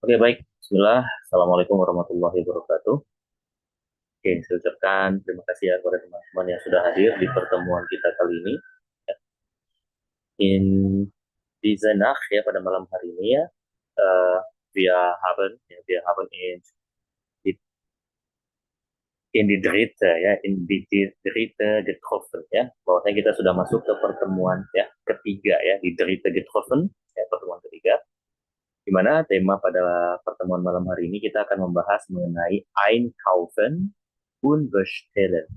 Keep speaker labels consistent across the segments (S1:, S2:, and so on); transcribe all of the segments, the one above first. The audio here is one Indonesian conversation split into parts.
S1: Oke, baik. Bismillah. Assalamualaikum warahmatullahi wabarakatuh. Oke, saya ucapkan terima kasih ya kepada teman-teman yang sudah hadir di pertemuan kita kali ini. Ya. Di Zenach ya pada malam hari ini ya. eh wir haben in die dritte ya, die dritte getroffen ya. Bahwasanya kita sudah masuk ke pertemuan ya ketiga ya, di dritte getroffen ya, pertemuan ketiga. Di mana tema pada pertemuan malam hari ini kita akan membahas mengenai Einkaufen und bestellen.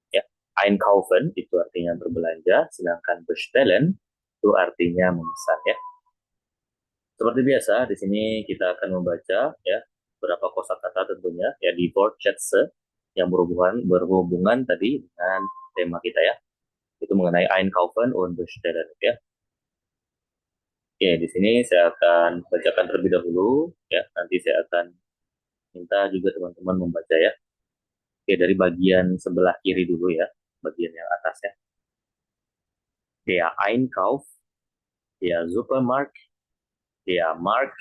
S1: Ya, einkaufen itu artinya berbelanja, sedangkan bestellen itu artinya memesan ya. Seperti biasa, di sini kita akan membaca ya beberapa kosakata tentunya ya di Wortschätze yang berhubungan tadi dengan tema kita ya. Itu mengenai einkaufen und bestellen ya. Oke, di sini saya akan bacakan terlebih dahulu ya. Nanti saya akan minta juga teman-teman membaca ya. Oke, dari bagian sebelah kiri dulu ya, bagian yang atas ya. Der Einkauf, der Supermarkt, der Markt,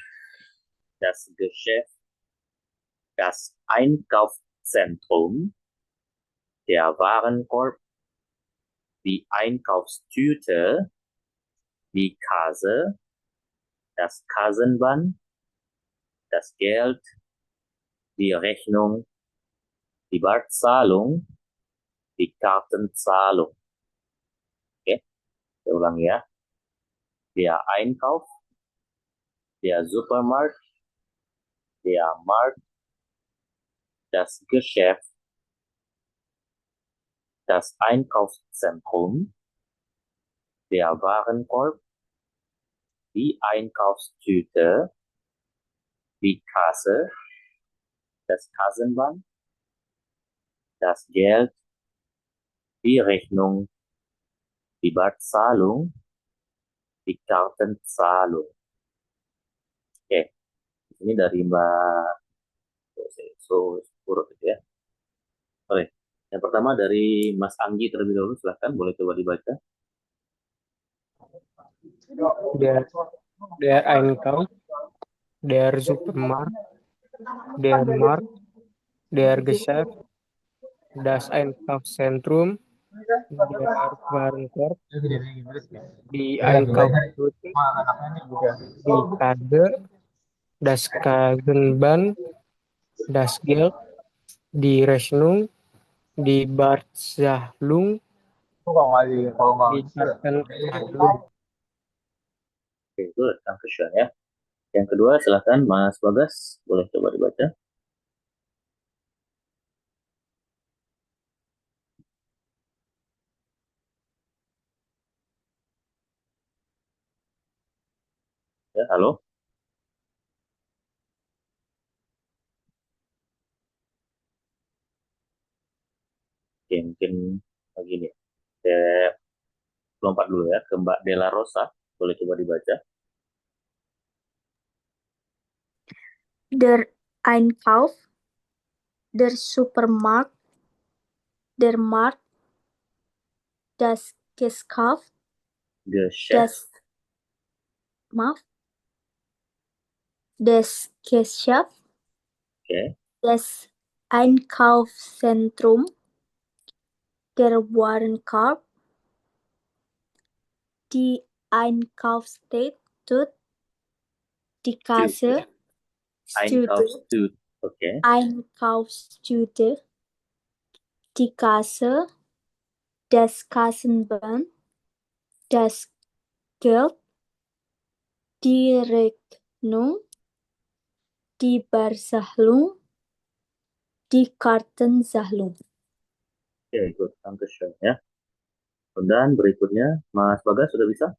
S1: das Geschäft, das Einkaufszentrum, der Warenkorb, die Einkaufstüte, die Kasse, das Kassenband, das Geld, die Rechnung, die Barzahlung, die Kartenzahlung. Oke, saya ulang ya. Der Einkauf, der Supermarkt, der Markt, das Geschäft, das Einkaufszentrum, der Warenkorb, die Einkaufstüte, die Kasse, das Kassenband, das Geld, die Rechnung, die Barzahlung, die Kartenzahlung. Oke, ini dari Mbak Surut ya. Oke, yang pertama dari Mas Anggi terlebih dahulu, silahkan boleh coba dibaca.
S2: Der, der Einkauf, der Supermarkt, der Markt, der Geschäft, das Einkaufszentrum, der Warenkorb, die Einkaufsroute, die Kasse, das Kassenband, das Geld, die Rechnung, die Barzahlung, die Kartenzahlung.
S1: Oke, good. Dankeschön ya. Yang kedua, silahkan Mas Bagas, boleh coba dibaca. Ya, halo. Oke, mungkin begini. Saya lompat dulu ya ke Mbak Dela Rosa, boleh coba dibaca.
S3: Der Einkauf, der Supermarkt, der Markt, das Geschäft,
S1: Geschäft,
S3: maaf, das Geschäft,
S1: oke.
S3: das Einkaufszentrum, der Warenkorb, die Einkaufstüte, die Kasse,
S1: Einkaufstüte, oke.
S3: Einkaufstüte, die Kasse, das Kassenband, das Geld, die Rechnung, die Barzahlung, die Kartenzahlung.
S1: Oke, good. Dankeschön ya. Dan berikutnya, Mas Bagas sudah bisa?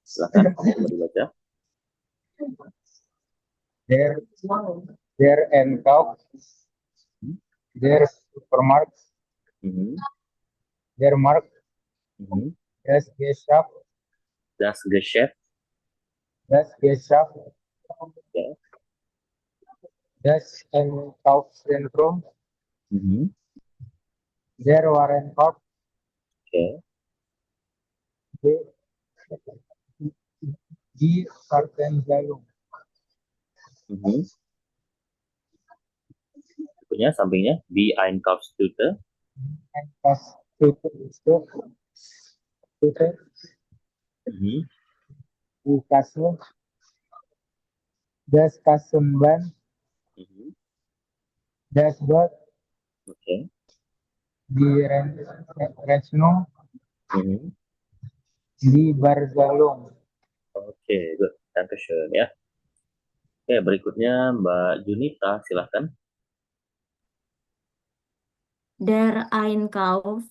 S1: Silahkan, coba dibaca.
S4: Der, der Einkauf,
S1: Hmm.
S4: der Supermarkt,
S1: Mhm.
S4: der Markt,
S1: Mhm.
S4: das Geschäft,
S1: Das Geschäft,
S4: das Geschäft,
S1: oke.
S4: das Einkaufszentrum,
S1: Mhm.
S4: der Warenkorb,
S1: Oke.
S4: die, die Kartenzalung.
S1: Berikutnya sampingnya die Einkaufstüte.
S4: Einkaufstüte, die Kasse, das Kassenband, das Geld,
S1: Oke.
S4: die Rechnung, die Bezahlung.
S1: Oke, good. Dankeschön ya. Oke, berikutnya Mbak Junita, silahkan.
S5: Der Einkauf,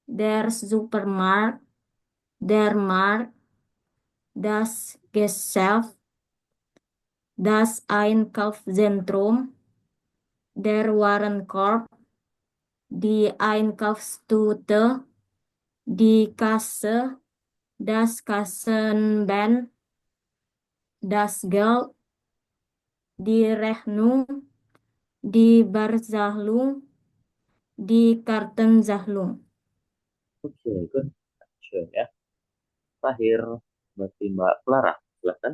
S5: der Supermarkt, der Markt, das Geschäft, das Einkaufszentrum, der Warenkorb, die Einkaufstüte, die Kasse, das Kassenband, das Geld, die Rechnung, die Bezahlung, die Kartenzahlung.
S1: Oke, good. Dankeschön ya. Terakhir, berarti Mbak Clara, silahkan.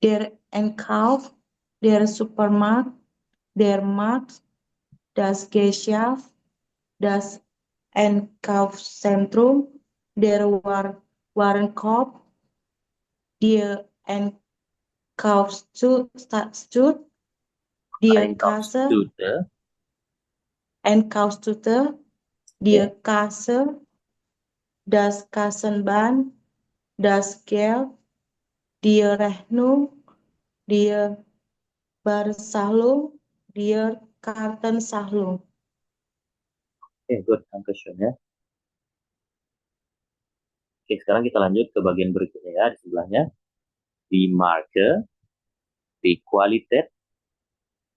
S6: Der Einkauf, der Supermarkt, der Markt, das Geschäft, das Einkaufszentrum, der Warenkorb, die Einkaufsstut, die Kasse,
S1: Einkaufstüte,
S6: die Kasse, das Kassenband, das Geld, die Rechnung, die Bezahlung, die Kartenzahlung.
S1: Oke, good. Dankeschön ya. Oke, sekarang kita lanjut ke bagian berikutnya ya, di sebelahnya. Die Marke, die Qualität,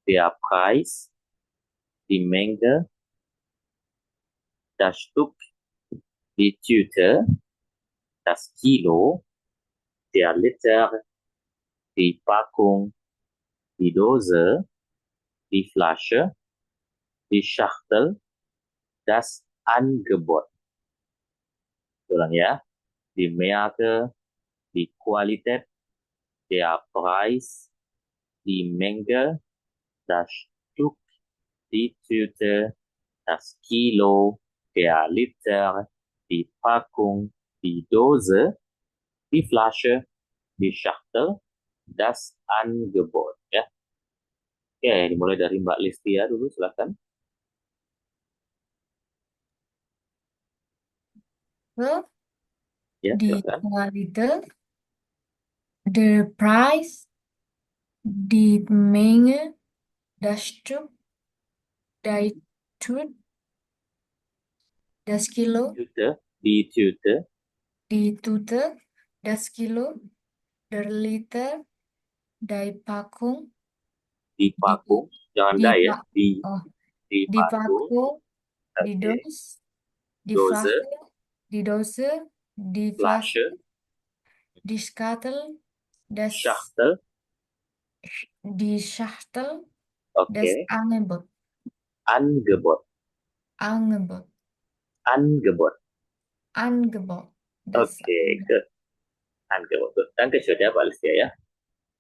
S1: der Preis, die Menge, das Stück, die Tüte, das Kilo, der Liter, die Packung, die Dose, die Flasche, die Schachtel, das Angebot. Ulang ya. Die Marke, die Qualität, der Preis, die Menge, das Stück, die Tüte, das Kilo, der Liter, die Packung, die Dose, die Flasche, die Schachtel, das Angebot. Ya. Oke, dimulai dari Mbak Listia dulu, silakan. Ya,
S5: Die
S1: silakan.
S5: Qualität, der Preis, die Menge, das Stück, die Tüte, das Kilo,
S1: Tüte, die Tüte,
S5: die Tüte, das Kilo, der Liter, die Packung,
S1: di Packung. Jangan
S5: die,
S1: die ya.
S5: oh,
S1: Di
S5: die
S1: Packung.
S5: Packung, die
S1: Oke.
S5: Dose, die
S1: Dose.
S5: Flasche, die Dose, die Flasche,
S1: Flasche,
S5: die Schachtel, das,
S1: Schachtel.
S5: die Schachtel,
S1: Oke.
S5: das Angebot,
S1: Angebot.
S5: Angebot,
S1: Angebot.
S5: Angebot. Das
S1: Oke, good. Angebot. Good. Dankeschön ya, Pak Listia ya.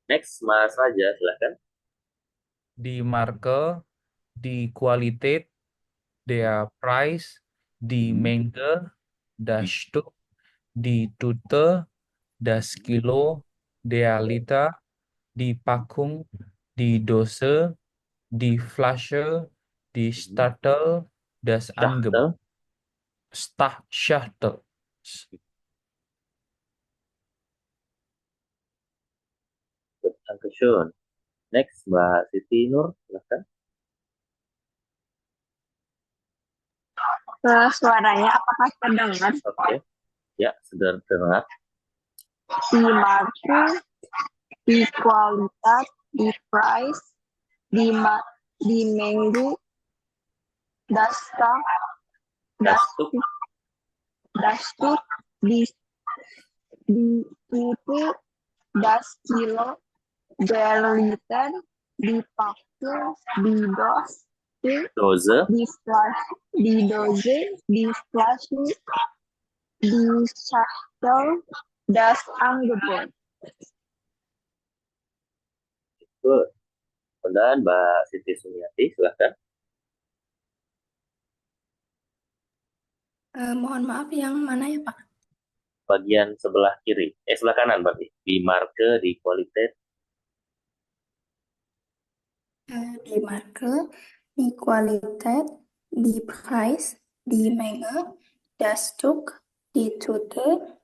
S1: Next, Mas Raja, silakan.
S7: Die Marke, die Qualität, der Preis, die Menge, das Stück, die Tüte, das Kilo, der Liter, die Packung, die Dose, die Flasche, die Schachtel, das Angebot. Schachtel.
S1: Good. Dankeschön. Next, Mbak Siti Nur, silakan.
S8: Suaranya apakah terdengar?
S1: Oke. Ya, sudah terdengar.
S8: Die Marke, die Qualität, die Preis, die Menge, das Stück, die Tüte, das Kilo, der Liter, die Packung, die Dose,
S1: Dose.
S8: die Flasche, die Schachtel, das Angebot.
S1: Good. Dan Mbak Siti Sumiati, silahkan.
S9: Mohon maaf, yang mana ya, Pak?
S1: Bagian sebelah kiri, sebelah kanan berarti. Di marke, di kualitas,
S9: Di Marke, die Qualität, die Preis, die Menge, das Stück, die Tüte,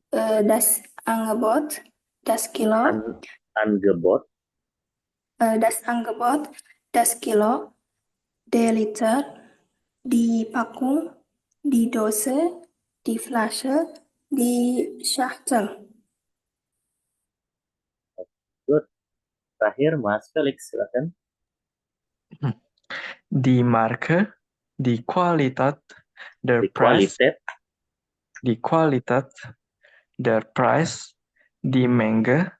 S9: das Angebot, das Kilo,
S1: Angebot,
S9: das Angebot, das Kilo, der Liter, die Packung, die Dose, die Flasche, die Schachtel.
S1: good. Terakhir Mas Felix, silahkan.
S10: Die Marke, die Qualität, der
S1: Di
S10: Preis,
S1: kualitas,
S10: die Qualität, der Preis, die Menge,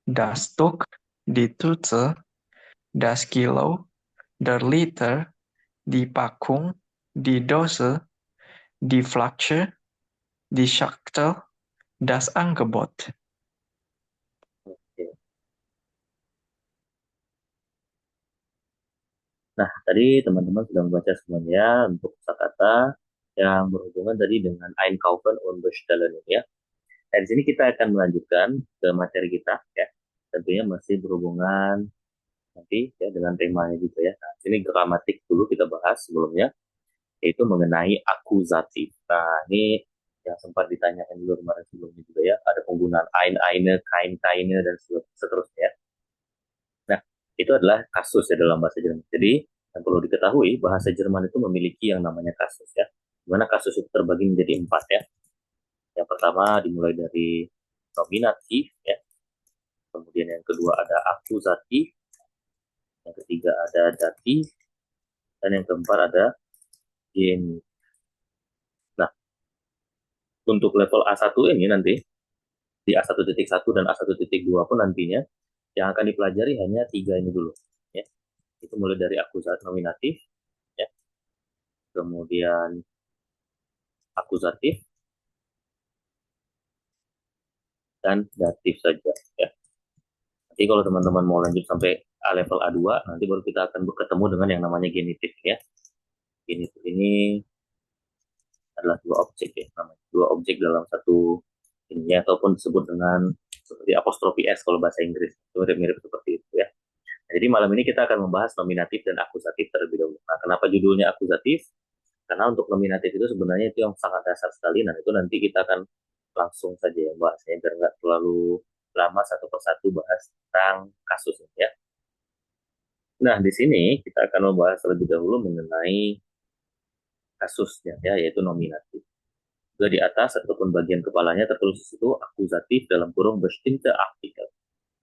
S10: das Stück, die Tüte, das Kilo, der Liter, die Packung, die Dose, die Flasche, die Schachtel, das Angebot.
S1: Oke. Nah, tadi teman-teman sudah membaca semuanya untuk kosakata yang berhubungan tadi dengan Einkaufen und Bestellen ya. Dan di sini kita akan melanjutkan ke materi kita ya. Tentunya masih berhubungan nanti ya dengan temanya juga ya. Nah, sini gramatik dulu kita bahas sebelumnya, yaitu mengenai akuzatif. Nah, ini yang sempat ditanyakan juga kemarin sebelumnya juga ya. Ada penggunaan eine, keine, dan seterusnya ya. Nah, itu adalah kasus ya dalam bahasa Jerman. Jadi, yang perlu diketahui, bahasa Jerman itu memiliki yang namanya kasus ya. Di mana kasus itu terbagi menjadi 4 ya. Yang pertama dimulai dari nominatif ya. Kemudian yang kedua ada akuzatif. Yang ketiga ada datif. Dan yang keempat ada genitif. Nah, untuk level A1 ini nanti, di A1.1 dan A1.2 pun nantinya, yang akan dipelajari hanya 3 ini dulu. Ya. Itu mulai dari akuzatif nominatif, ya. Kemudian akuzatif, dan datif saja. Ya. Nanti kalau teman-teman mau lanjut sampai level A2, nanti baru kita akan bertemu dengan yang namanya genitif. Ya. Genitif ini adalah 2 objek ya, namanya 2 objek dalam satu ini ya, ataupun disebut dengan seperti apostrofi S kalau bahasa Inggris, itu mirip-mirip seperti itu ya. Nah, jadi malam ini kita akan membahas nominatif dan akusatif terlebih dahulu. Nah, kenapa judulnya akusatif? Karena untuk nominatif itu sebenarnya itu yang sangat dasar sekali, dan itu nanti kita akan langsung saja ya bahasnya biar nggak terlalu lama satu persatu bahas tentang kasus ya. Nah, di sini kita akan membahas terlebih dahulu mengenai kasusnya ya, yaitu nominatif. Juga di atas ataupun bagian kepalanya tertulis itu akusatif dalam kurung bestimmte Artikel.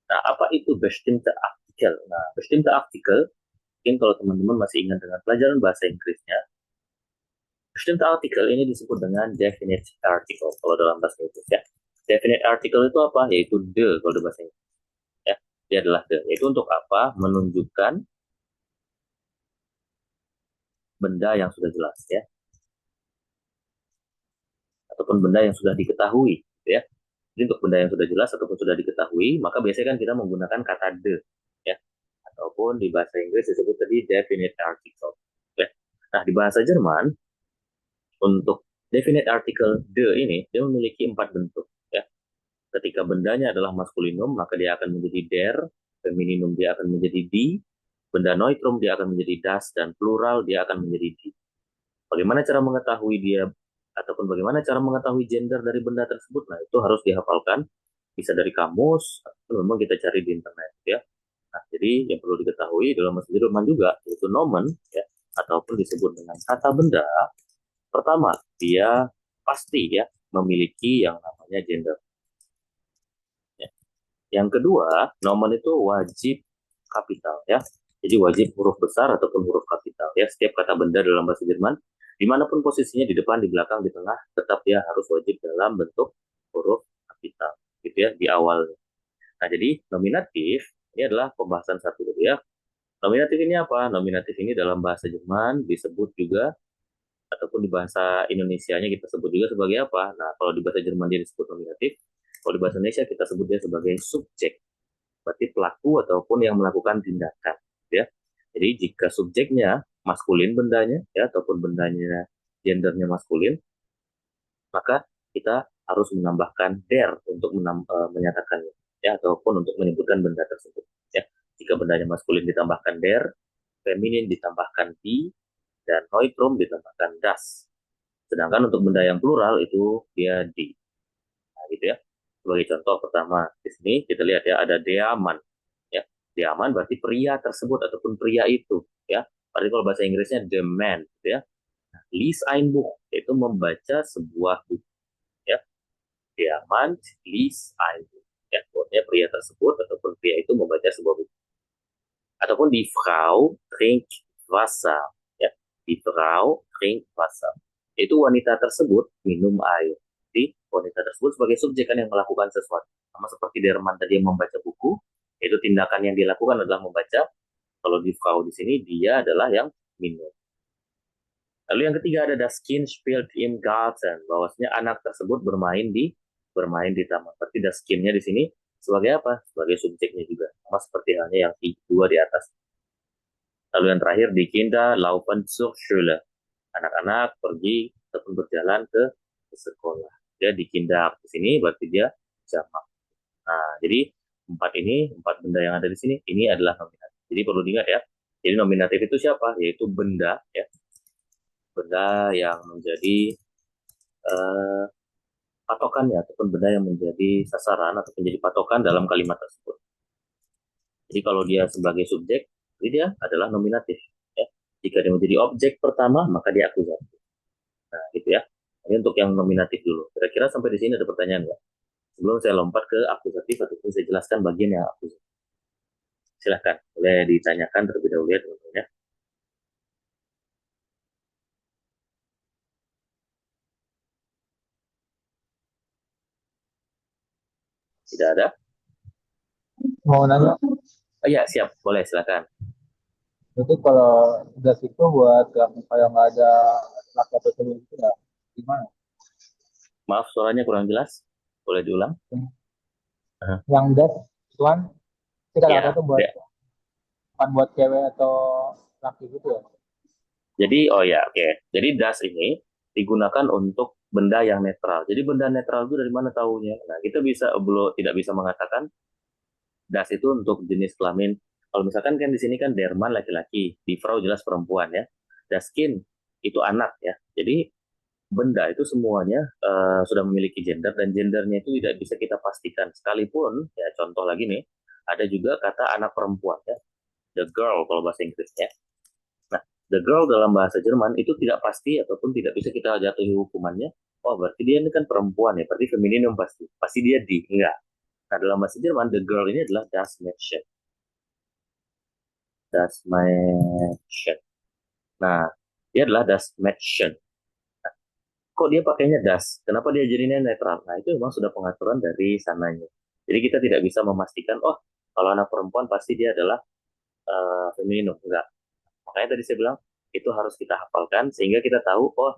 S1: Nah, apa itu bestimmte Artikel? Nah, bestimmte Artikel, mungkin kalau teman-teman masih ingat dengan pelajaran bahasa Inggrisnya, bestimmte Artikel ini disebut dengan definite article kalau dalam bahasa Inggris ya. Definite article itu apa? Yaitu the kalau dalam bahasa Inggris. Ya, dia adalah the. Yaitu untuk apa? Menunjukkan benda yang sudah jelas ya, ataupun benda yang sudah diketahui ya. Jadi untuk benda yang sudah jelas ataupun sudah diketahui, maka biasanya kan kita menggunakan kata the ya, ataupun di bahasa Inggris disebut tadi definite article ya. Nah, di bahasa Jerman untuk definite article the ini dia memiliki 4 bentuk ya. Ketika bendanya adalah maskulinum, maka dia akan menjadi der, femininum dia akan menjadi die, benda neutrum dia akan menjadi das, dan plural dia akan menjadi die. Bagaimana cara mengetahui dia ataupun bagaimana cara mengetahui gender dari benda tersebut? Nah, itu harus dihafalkan, bisa dari kamus atau memang kita cari di internet ya. Nah, jadi yang perlu diketahui dalam bahasa Jerman juga yaitu nomen ya, ataupun disebut dengan kata benda. Pertama, dia pasti ya memiliki yang namanya gender. Ya. Yang kedua, nomen itu wajib kapital ya. Jadi wajib huruf besar ataupun huruf kapital ya. Setiap kata benda dalam bahasa Jerman, dimanapun posisinya, di depan, di belakang, di tengah, tetap dia harus wajib dalam bentuk huruf kapital gitu ya di awal. Nah, jadi nominatif ini adalah pembahasan satu gitu ya. Nominatif ini apa? Nominatif ini dalam bahasa Jerman disebut juga ataupun di bahasa Indonesianya kita sebut juga sebagai apa? Nah, kalau di bahasa Jerman dia disebut nominatif, kalau di bahasa Indonesia kita sebut dia sebagai subjek, berarti pelaku ataupun yang melakukan tindakan, ya. Jadi jika subjeknya maskulin bendanya, ya, ataupun bendanya gendernya maskulin, maka kita harus menambahkan der untuk menyatakannya, ya, ataupun untuk menyebutkan benda tersebut, ya. Jika bendanya maskulin ditambahkan der, feminin ditambahkan di, dan neutrum ditambahkan das. Sedangkan untuk benda yang plural itu dia di. Nah, gitu ya. Sebagai contoh pertama di sini kita lihat ya ada diaman, ya. Diaman berarti pria tersebut ataupun pria itu, ya. Berarti kalau bahasa Inggrisnya the man, gitu ya. Nah, lies ein Buch itu membaca sebuah buku, ya. Diaman lies ein Buch, ya. Maksudnya pria tersebut ataupun pria itu membaca sebuah buku. Ataupun die Frau trinkt Wasser, ya. Die Frau trinkt Wasser. Itu wanita tersebut minum air. Jadi wanita tersebut sebagai subjek kan yang melakukan sesuatu. Sama seperti Derman tadi yang membaca buku, itu tindakan yang dilakukan adalah membaca. Kalau di Frau di sini dia adalah yang minum. Lalu yang ketiga ada das Kind spielt im Garten, bahwasanya anak tersebut bermain di taman. Berarti das Kind-nya di sini sebagai apa? Sebagai subjeknya juga. Sama seperti halnya yang dua di atas. Lalu yang terakhir di Kinder laufen zur Schule. Anak-anak pergi ataupun berjalan ke sekolah. Ya, di Kinder di sini berarti dia jamak. Nah, jadi empat benda yang ada di sini, ini adalah nominatif. Jadi perlu diingat ya. Jadi nominatif itu siapa? Yaitu benda, ya. Benda yang menjadi patokannya ataupun benda yang menjadi sasaran atau menjadi patokan dalam kalimat tersebut. Jadi kalau dia sebagai subjek, dia adalah nominatif. Ya. Jika dia menjadi objek pertama, maka dia akusatif. Nah, gitu ya. Ini untuk yang nominatif dulu. Kira-kira sampai di sini ada pertanyaan nggak? Sebelum saya lompat ke akusatif ataupun saya jelaskan bagian yang akusatif. Silahkan, boleh ditanyakan terlebih dahulu ya teman-teman ya. Tidak ada?
S4: Mau nanya,
S1: Oh iya, siap. Boleh, silakan.
S4: berarti kalau das itu buat yang kayak nggak ada laki atau cewek itu ya gimana?
S1: Maaf, suaranya kurang jelas. Boleh diulang?
S4: Yang das tuan, itu kata-kata
S1: Ya,
S4: tuh buat
S1: ya.
S4: bukan buat cewek atau laki gitu ya?
S1: Jadi, oh ya, oke. Jadi das ini digunakan untuk benda yang netral. Jadi benda netral itu dari mana taunya? Nah, kita tidak bisa mengatakan das itu untuk jenis kelamin. Kalau misalkan kan di sini kan Derman laki-laki, di Frau jelas perempuan ya. Daskin itu anak ya. Jadi benda itu semuanya sudah memiliki gender dan gendernya itu tidak bisa kita pastikan. Sekalipun ya contoh lagi nih, ada juga kata anak perempuan ya. The girl kalau bahasa Inggrisnya. Nah, the girl dalam bahasa Jerman itu tidak pasti ataupun tidak bisa kita jatuhi hukumannya. Oh, berarti dia ini kan perempuan ya, berarti femininum pasti. Pasti dia di, enggak. Nah, dalam bahasa Jerman, the girl ini adalah das Mädchen. Das Mädchen. Nah, dia adalah das Mädchen. Nah, kok dia pakainya das? Kenapa dia jadinya netral? Nah, itu memang sudah pengaturan dari sananya. Jadi kita tidak bisa memastikan, oh, kalau anak perempuan pasti dia adalah femininum. Enggak. Makanya tadi saya bilang, itu harus kita hafalkan sehingga kita tahu, oh,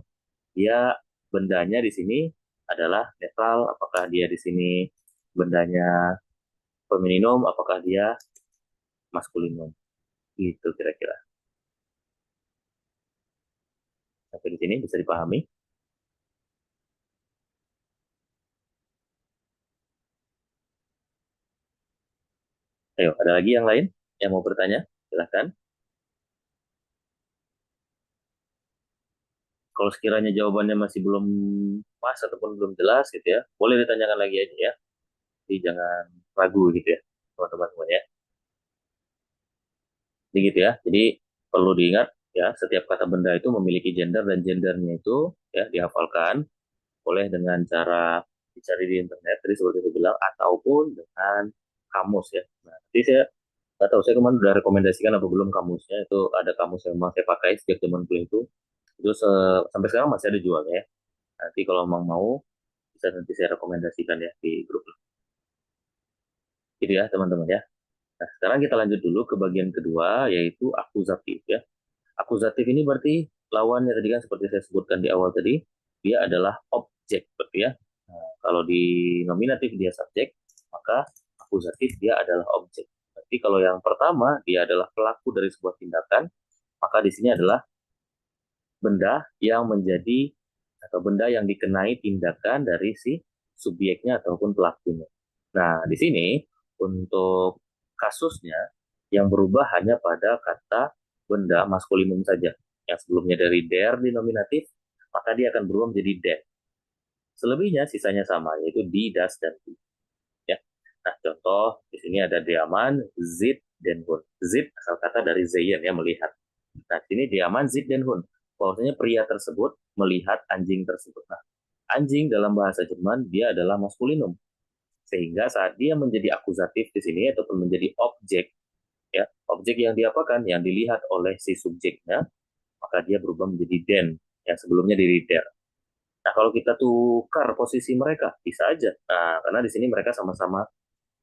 S1: dia bendanya di sini adalah netral, apakah dia di sini bendanya femininum, apakah dia maskulinum. Gitu kira-kira. Sampai di sini bisa dipahami? Ayo, ada lagi yang lain yang mau bertanya? Silahkan. Kalau sekiranya jawabannya masih belum pas ataupun belum jelas gitu ya, boleh ditanyakan lagi aja ya. Jadi jangan ragu gitu ya, teman-teman semua ya. Jadi gitu ya. Jadi perlu diingat ya, setiap kata benda itu memiliki gender dan gendernya itu ya dihafalkan. Boleh dengan cara dicari di internet, tadi seperti saya bilang, ataupun dengan kamus ya. Nah, nanti saya nggak tahu, saya kemarin udah rekomendasikan apa belum kamusnya. Itu ada kamus yang memang saya pakai sejak zaman kuliah itu. Itu sampai sekarang masih ada jualnya ya. Nanti kalau mau bisa nanti saya rekomendasikan ya di grup. Gitu ya teman-teman ya. Nah, sekarang kita lanjut dulu ke bagian kedua, yaitu akuzatif ya. Akuzatif ini berarti lawannya tadi kan seperti saya sebutkan di awal tadi, dia adalah objek, berarti ya. Nah, kalau di nominatif dia subjek, maka akusatif dia adalah objek. Berarti kalau yang pertama dia adalah pelaku dari sebuah tindakan, maka di sini adalah benda yang menjadi atau benda yang dikenai tindakan dari si subjeknya ataupun pelakunya. Nah, di sini untuk kasusnya yang berubah hanya pada kata benda maskulinum saja. Yang sebelumnya dari der di nominatif, maka dia akan berubah menjadi den. Selebihnya sisanya sama, yaitu di, das, dan di. Ya. Nah, contoh di sini ada diaman, zit, dan hun. Zit asal kata dari sehen, ya, melihat. Nah, di sini diaman, zit, dan hun. Bahwasanya pria tersebut melihat anjing tersebut. Nah, anjing dalam bahasa Jerman dia adalah maskulinum. Sehingga saat dia menjadi akusatif di sini ataupun menjadi objek, ya, objek yang diapakan, yang dilihat oleh si subjeknya, maka dia berubah menjadi den, yang sebelumnya dari der. Nah, kalau kita tukar posisi mereka, bisa aja. Nah, karena di sini mereka sama-sama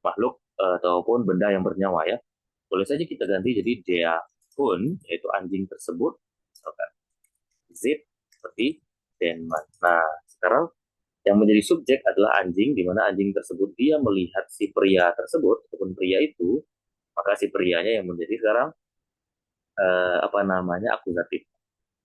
S1: makhluk ataupun benda yang bernyawa, ya. Boleh saja kita ganti jadi der Hund, yaitu anjing tersebut, misalkan zit seperti Denman. Nah, sekarang yang menjadi subjek adalah anjing, di mana anjing tersebut dia melihat si pria tersebut ataupun pria itu, maka si prianya yang menjadi sekarang akusatif.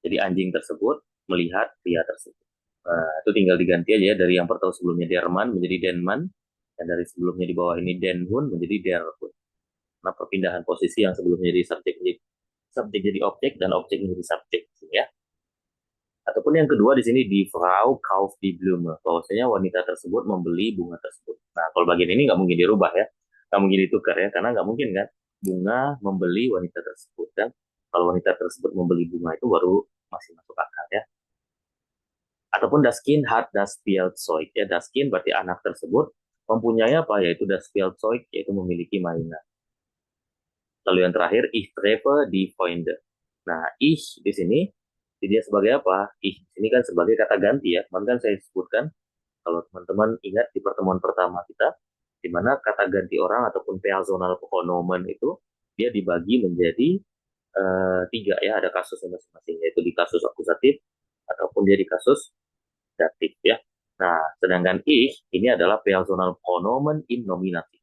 S1: Jadi anjing tersebut melihat pria tersebut. Nah, itu tinggal diganti aja ya, dari yang pertama sebelumnya Derman menjadi Denman, dan dari sebelumnya di bawah ini Denhun menjadi Derhun. Nah, perpindahan posisi yang sebelumnya jadi subjek jadi objek dan objek menjadi subjek, ya. Ataupun yang kedua di sini di Frau kauft die Blume, bahwasanya wanita tersebut membeli bunga tersebut. Nah, kalau bagian ini nggak mungkin dirubah, ya, nggak mungkin ditukar, ya, karena nggak mungkin kan bunga membeli wanita tersebut, kan. Kalau wanita tersebut membeli bunga itu baru masih masuk akal, ya. Ataupun das Kind hat das Spielzeug, ya, das Kind berarti anak tersebut mempunyai apa, yaitu das Spielzeug, yaitu memiliki mainan. Lalu yang terakhir ich treffe die Freunde. Nah, ich di sini dia sebagai apa? Ich di sini kan sebagai kata ganti, ya. Kemarin kan saya sebutkan, kalau teman-teman ingat di pertemuan pertama kita, di mana kata ganti orang ataupun personal pronomen itu dia dibagi menjadi tiga, ya, ada kasusnya masing-masing, yaitu di kasus akusatif ataupun dia di kasus datif, ya. Nah, sedangkan ich ini adalah personal pronomen in nominatif.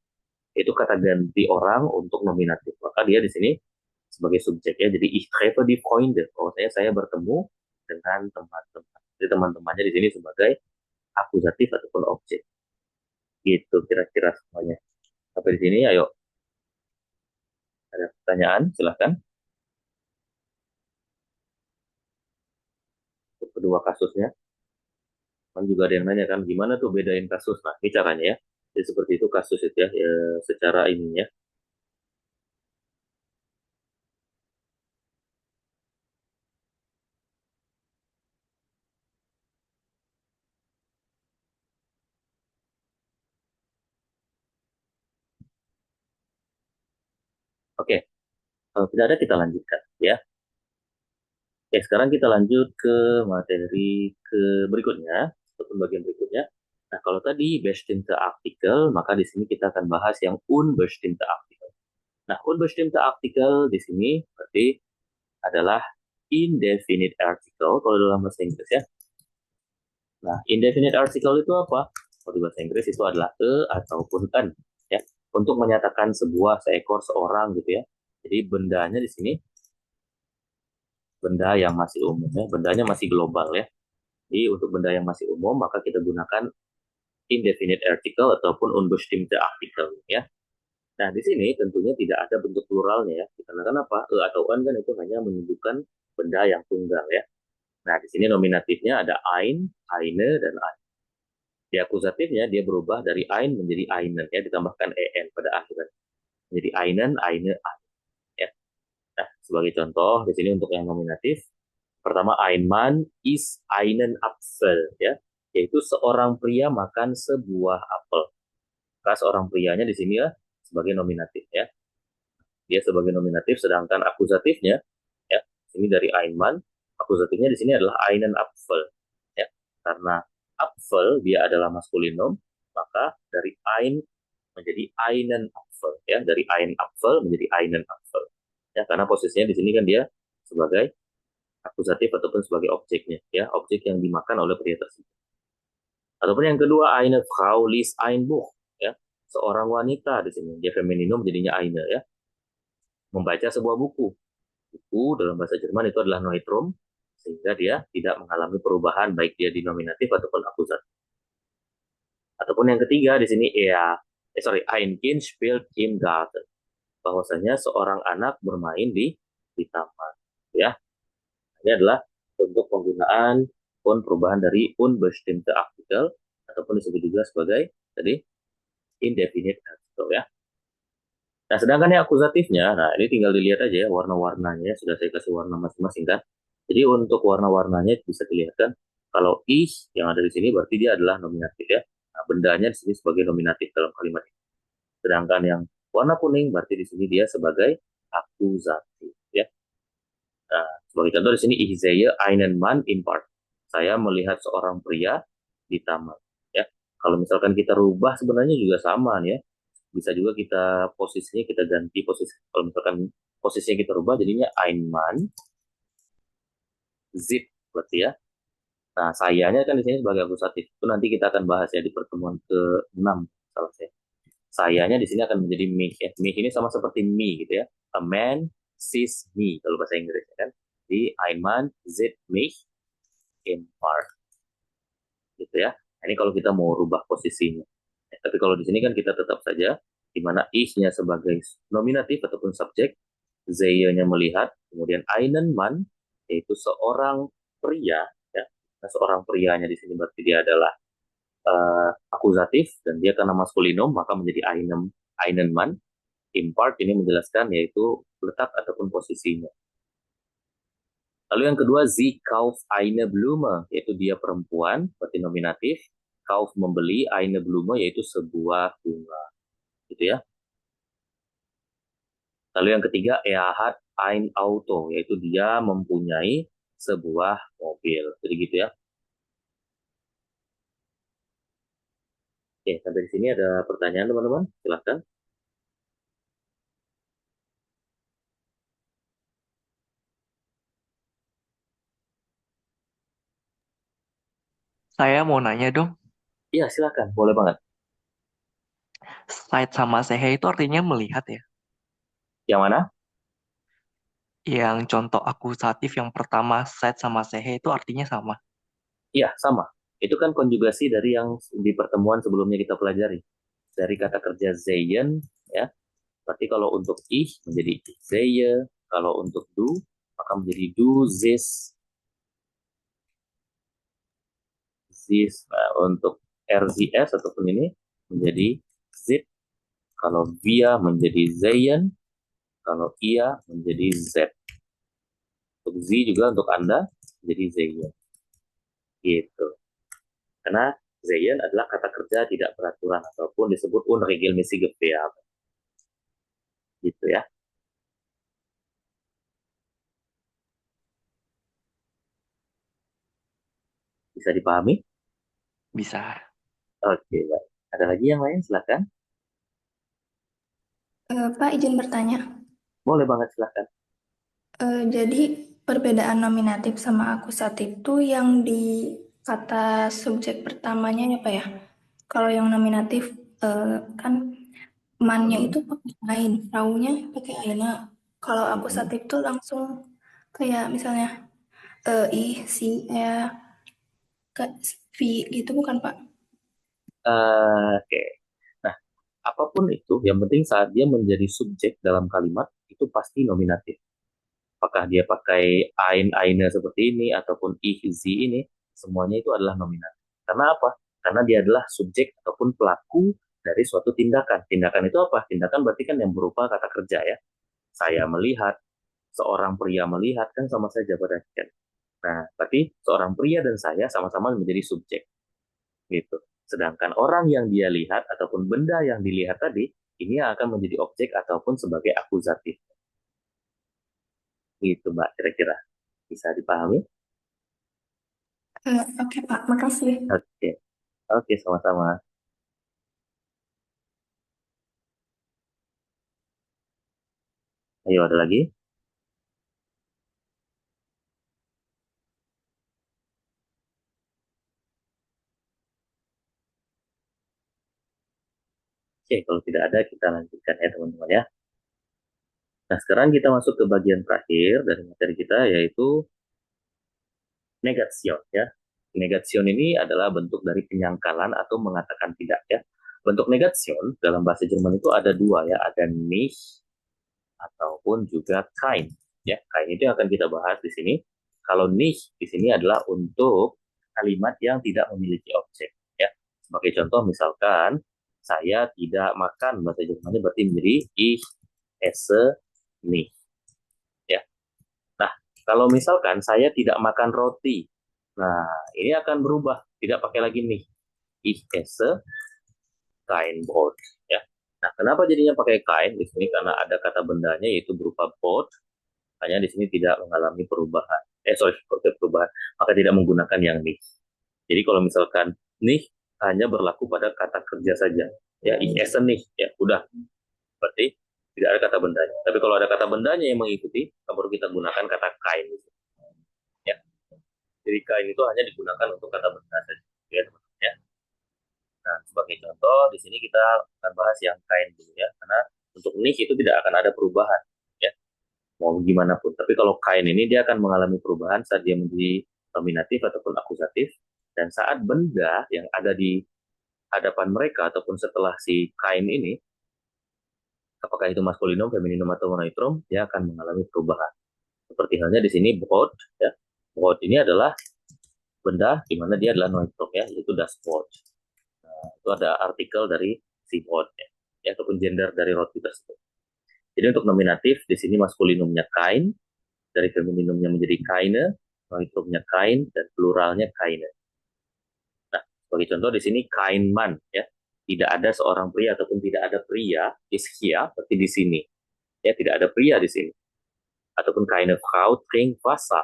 S1: Itu kata ganti orang untuk nominatif. Maka dia di sini sebagai subjek, ya. Jadi ich treffe die Freunde. Saya bertemu dengan teman-teman. Jadi teman-temannya di sini sebagai akusatif ataupun objek. Gitu kira-kira semuanya. Sampai di sini, ayo. Ada pertanyaan? Silahkan. Untuk kedua kasusnya. Kan juga ada yang nanya kan, gimana tuh bedain kasus? Nah, ini caranya, ya. Jadi seperti itu kasus itu, ya, secara ininya. Oke, kalau tidak ada kita lanjutkan, ya. Oke, sekarang kita lanjut ke materi berikutnya, ataupun bagian berikutnya. Nah, kalau tadi bestimmte Artikel, maka di sini kita akan bahas yang unbestimmte Artikel. Nah, unbestimmte Artikel di sini berarti adalah indefinite article kalau dalam bahasa Inggris, ya. Nah, indefinite article itu apa? Kalau di bahasa Inggris itu adalah ataupun an, ya, untuk menyatakan sebuah, seekor, seorang, gitu, ya. Jadi bendanya di sini benda yang masih umum, ya, bendanya masih global, ya. Jadi untuk benda yang masih umum maka kita gunakan indefinite article ataupun unbestimmte Artikel, ya. Nah, di sini tentunya tidak ada bentuk pluralnya, ya. Dikarenakan apa? Atau an kan itu hanya menunjukkan benda yang tunggal, ya. Nah, di sini nominatifnya ada ein, eine, dan ein. Di akusatifnya dia berubah dari ein menjadi einen, ya, ditambahkan en pada akhirnya. Menjadi einen, eine, ein, ya. Nah, sebagai contoh di sini untuk yang nominatif, pertama, ein Mann ist einen Apfel, ya, yaitu seorang pria makan sebuah apel. Maka seorang prianya di sini, ya, sebagai nominatif, ya. Dia sebagai nominatif, sedangkan akusatifnya, ya, ini dari ein Mann, akusatifnya di sini adalah einen Apfel, ya. Karena Apfel dia adalah maskulinum, maka dari ein menjadi einen Apfel, ya, dari ein Apfel menjadi einen Apfel, ya, karena posisinya di sini kan dia sebagai akusatif ataupun sebagai objeknya, ya, objek yang dimakan oleh pria tersebut. Ataupun yang kedua, eine Frau liest ein Buch, ya, seorang wanita di sini, dia femininum jadinya eine, ya, membaca sebuah buku. Buku dalam bahasa Jerman itu adalah Neutrum, sehingga dia tidak mengalami perubahan baik dia di nominatif ataupun akusatif. Ataupun yang ketiga di sini ein Kind spielt im Garten, bahwasanya seorang anak bermain di taman, ya. Ini adalah untuk penggunaan pun perubahan dari unbestimmte Artikel ataupun disebut juga sebagai tadi indefinite article, ya. Nah, sedangkan yang akusatifnya, nah ini tinggal dilihat aja ya warna-warnanya, sudah saya kasih warna masing-masing kan. Jadi untuk warna-warnanya bisa dilihat kan, kalau ich yang ada di sini berarti dia adalah nominatif, ya. Nah, bendanya di sini sebagai nominatif dalam kalimat ini. Sedangkan yang warna kuning berarti di sini dia sebagai akusatif, ya. Nah, sebagai contoh di sini ich sehe einen Mann im Park. Saya melihat seorang pria di taman, ya. Kalau misalkan kita rubah sebenarnya juga sama nih, ya. Bisa juga kita posisinya kita ganti posisi. Kalau misalkan posisinya kita rubah jadinya ein Mann sieht berarti, ya. Nah, sayanya kan di sini sebagai akusatif. Itu nanti kita akan bahas ya di pertemuan ke-6 salah saya. Sayanya di sini akan menjadi mich, ya. Mich ini sama seperti me gitu, ya. A man sees me kalau bahasa Inggris, ya kan. Jadi ein Mann sieht mich im Park, gitu ya. Nah, ini kalau kita mau rubah posisinya. Ya, tapi kalau di sini kan kita tetap saja di mana ich-nya sebagai nominatif ataupun subjek, sehe-nya melihat, kemudian einen Mann yaitu seorang pria, ya. Nah, seorang prianya di sini berarti dia adalah akusatif dan dia karena maskulinum maka menjadi einen Mann. Im Park ini menjelaskan yaitu letak ataupun posisinya. Lalu yang kedua, sie kauft eine Blume, yaitu dia perempuan, berarti nominatif. Kauf membeli, eine Blume yaitu sebuah bunga, gitu ya. Lalu yang ketiga, hat ein Auto, yaitu dia mempunyai sebuah mobil. Jadi gitu ya. Oke, sampai di sini ada pertanyaan teman-teman? Silahkan.
S10: Saya mau nanya dong,
S1: Iya, silahkan. Boleh banget.
S10: sight sama sehe itu artinya melihat ya?
S1: Yang mana?
S10: Yang contoh akusatif yang pertama sight sama sehe itu artinya sama.
S1: Iya, sama. Itu kan konjugasi dari yang di pertemuan sebelumnya kita pelajari. Dari kata kerja sehen, ya. Berarti kalau untuk ich menjadi ich sehe, kalau untuk du maka menjadi du siehst. Nah, untuk RZS ataupun ini menjadi Z. Kalau via menjadi Zayen, kalau ia menjadi Z. Untuk Z juga untuk Anda menjadi Zayen. Gitu. Karena Zayen adalah kata kerja tidak beraturan ataupun disebut unregelmäßige Verb. Gitu ya. Bisa dipahami?
S10: Bisa.
S1: Oke, baik. Ada lagi yang lain? Silakan.
S9: Pak, izin bertanya.
S1: Boleh banget, silakan.
S9: Jadi perbedaan nominatif sama akusatif tuh yang di kata subjek pertamanya ya Pak ya? Kalau yang nominatif kan mannya itu pakai ain, fraunya pakai aina. Kalau akusatif tuh langsung kayak misalnya ih, si, ke, vi gitu bukan Pak?
S1: Oke. Nah, apapun itu, yang penting saat dia menjadi subjek dalam kalimat, itu pasti nominatif. Apakah dia pakai eine seperti ini ataupun ich sie ini, semuanya itu adalah nominatif. Karena apa? Karena dia adalah subjek ataupun pelaku dari suatu tindakan. Tindakan itu apa? Tindakan berarti kan yang berupa kata kerja, ya. Saya melihat, seorang pria melihat, kan sama saja berarti kan. Nah, berarti seorang pria dan saya sama-sama menjadi subjek. Gitu. Sedangkan orang yang dia lihat ataupun benda yang dilihat tadi, ini akan menjadi objek ataupun sebagai akusatif. Gitu, Mbak, kira-kira. Bisa dipahami?
S9: Oke Pak, makasih.
S1: Oke, oke, sama-sama. Ayo, ada lagi? Oke, kalau tidak ada kita lanjutkan ya teman-teman ya. Nah, sekarang kita masuk ke bagian terakhir dari materi kita, yaitu negation ya. Negation ini adalah bentuk dari penyangkalan atau mengatakan tidak ya. Bentuk negation dalam bahasa Jerman itu ada dua ya, ada nicht ataupun juga kein ya. Kein itu yang akan kita bahas di sini. Kalau nicht di sini adalah untuk kalimat yang tidak memiliki objek ya. Sebagai contoh misalkan saya tidak makan, bahasa Jermannya berarti menjadi ich esse nicht ya. Nah, kalau misalkan saya tidak makan roti, nah ini akan berubah, tidak pakai lagi nih. Ich esse kein Brot ya. Nah, kenapa jadinya pakai kain di sini? Karena ada kata bendanya yaitu berupa Brot, hanya di sini tidak mengalami perubahan. Perubahan, maka tidak menggunakan yang nih. Jadi kalau misalkan nih hanya berlaku pada kata kerja saja. Ya, ich esse nih, ya udah. Berarti tidak ada kata bendanya. Tapi kalau ada kata bendanya yang mengikuti, baru kita gunakan kata kain. Ya. Jadi kain itu hanya digunakan untuk kata benda saja. Ya, teman-teman ya. Nah, sebagai contoh, di sini kita akan bahas yang kain dulu ya. Karena untuk nih itu tidak akan ada perubahan. Ya. Mau gimana pun. Tapi kalau kain ini dia akan mengalami perubahan saat dia menjadi nominatif ataupun akusatif. Dan saat benda yang ada di hadapan mereka ataupun setelah si kain ini, apakah itu maskulinum, femininum, atau monoitrum, dia akan mengalami perubahan. Seperti halnya di sini Brot, ya. Brot ini adalah benda di mana dia adalah noitrum ya, yaitu das Brot. Nah, itu ada artikel dari si Brot ya, ataupun gender dari roti tersebut. Jadi untuk nominatif di sini maskulinumnya kain, dari femininumnya menjadi kaine, noitrumnya kain, dan pluralnya kaine. Nah, sebagai contoh di sini kainman ya. Tidak ada seorang pria ataupun tidak ada pria is here, seperti di sini. Ya, tidak ada pria di sini. Ataupun keine Frau trinkt Wasser.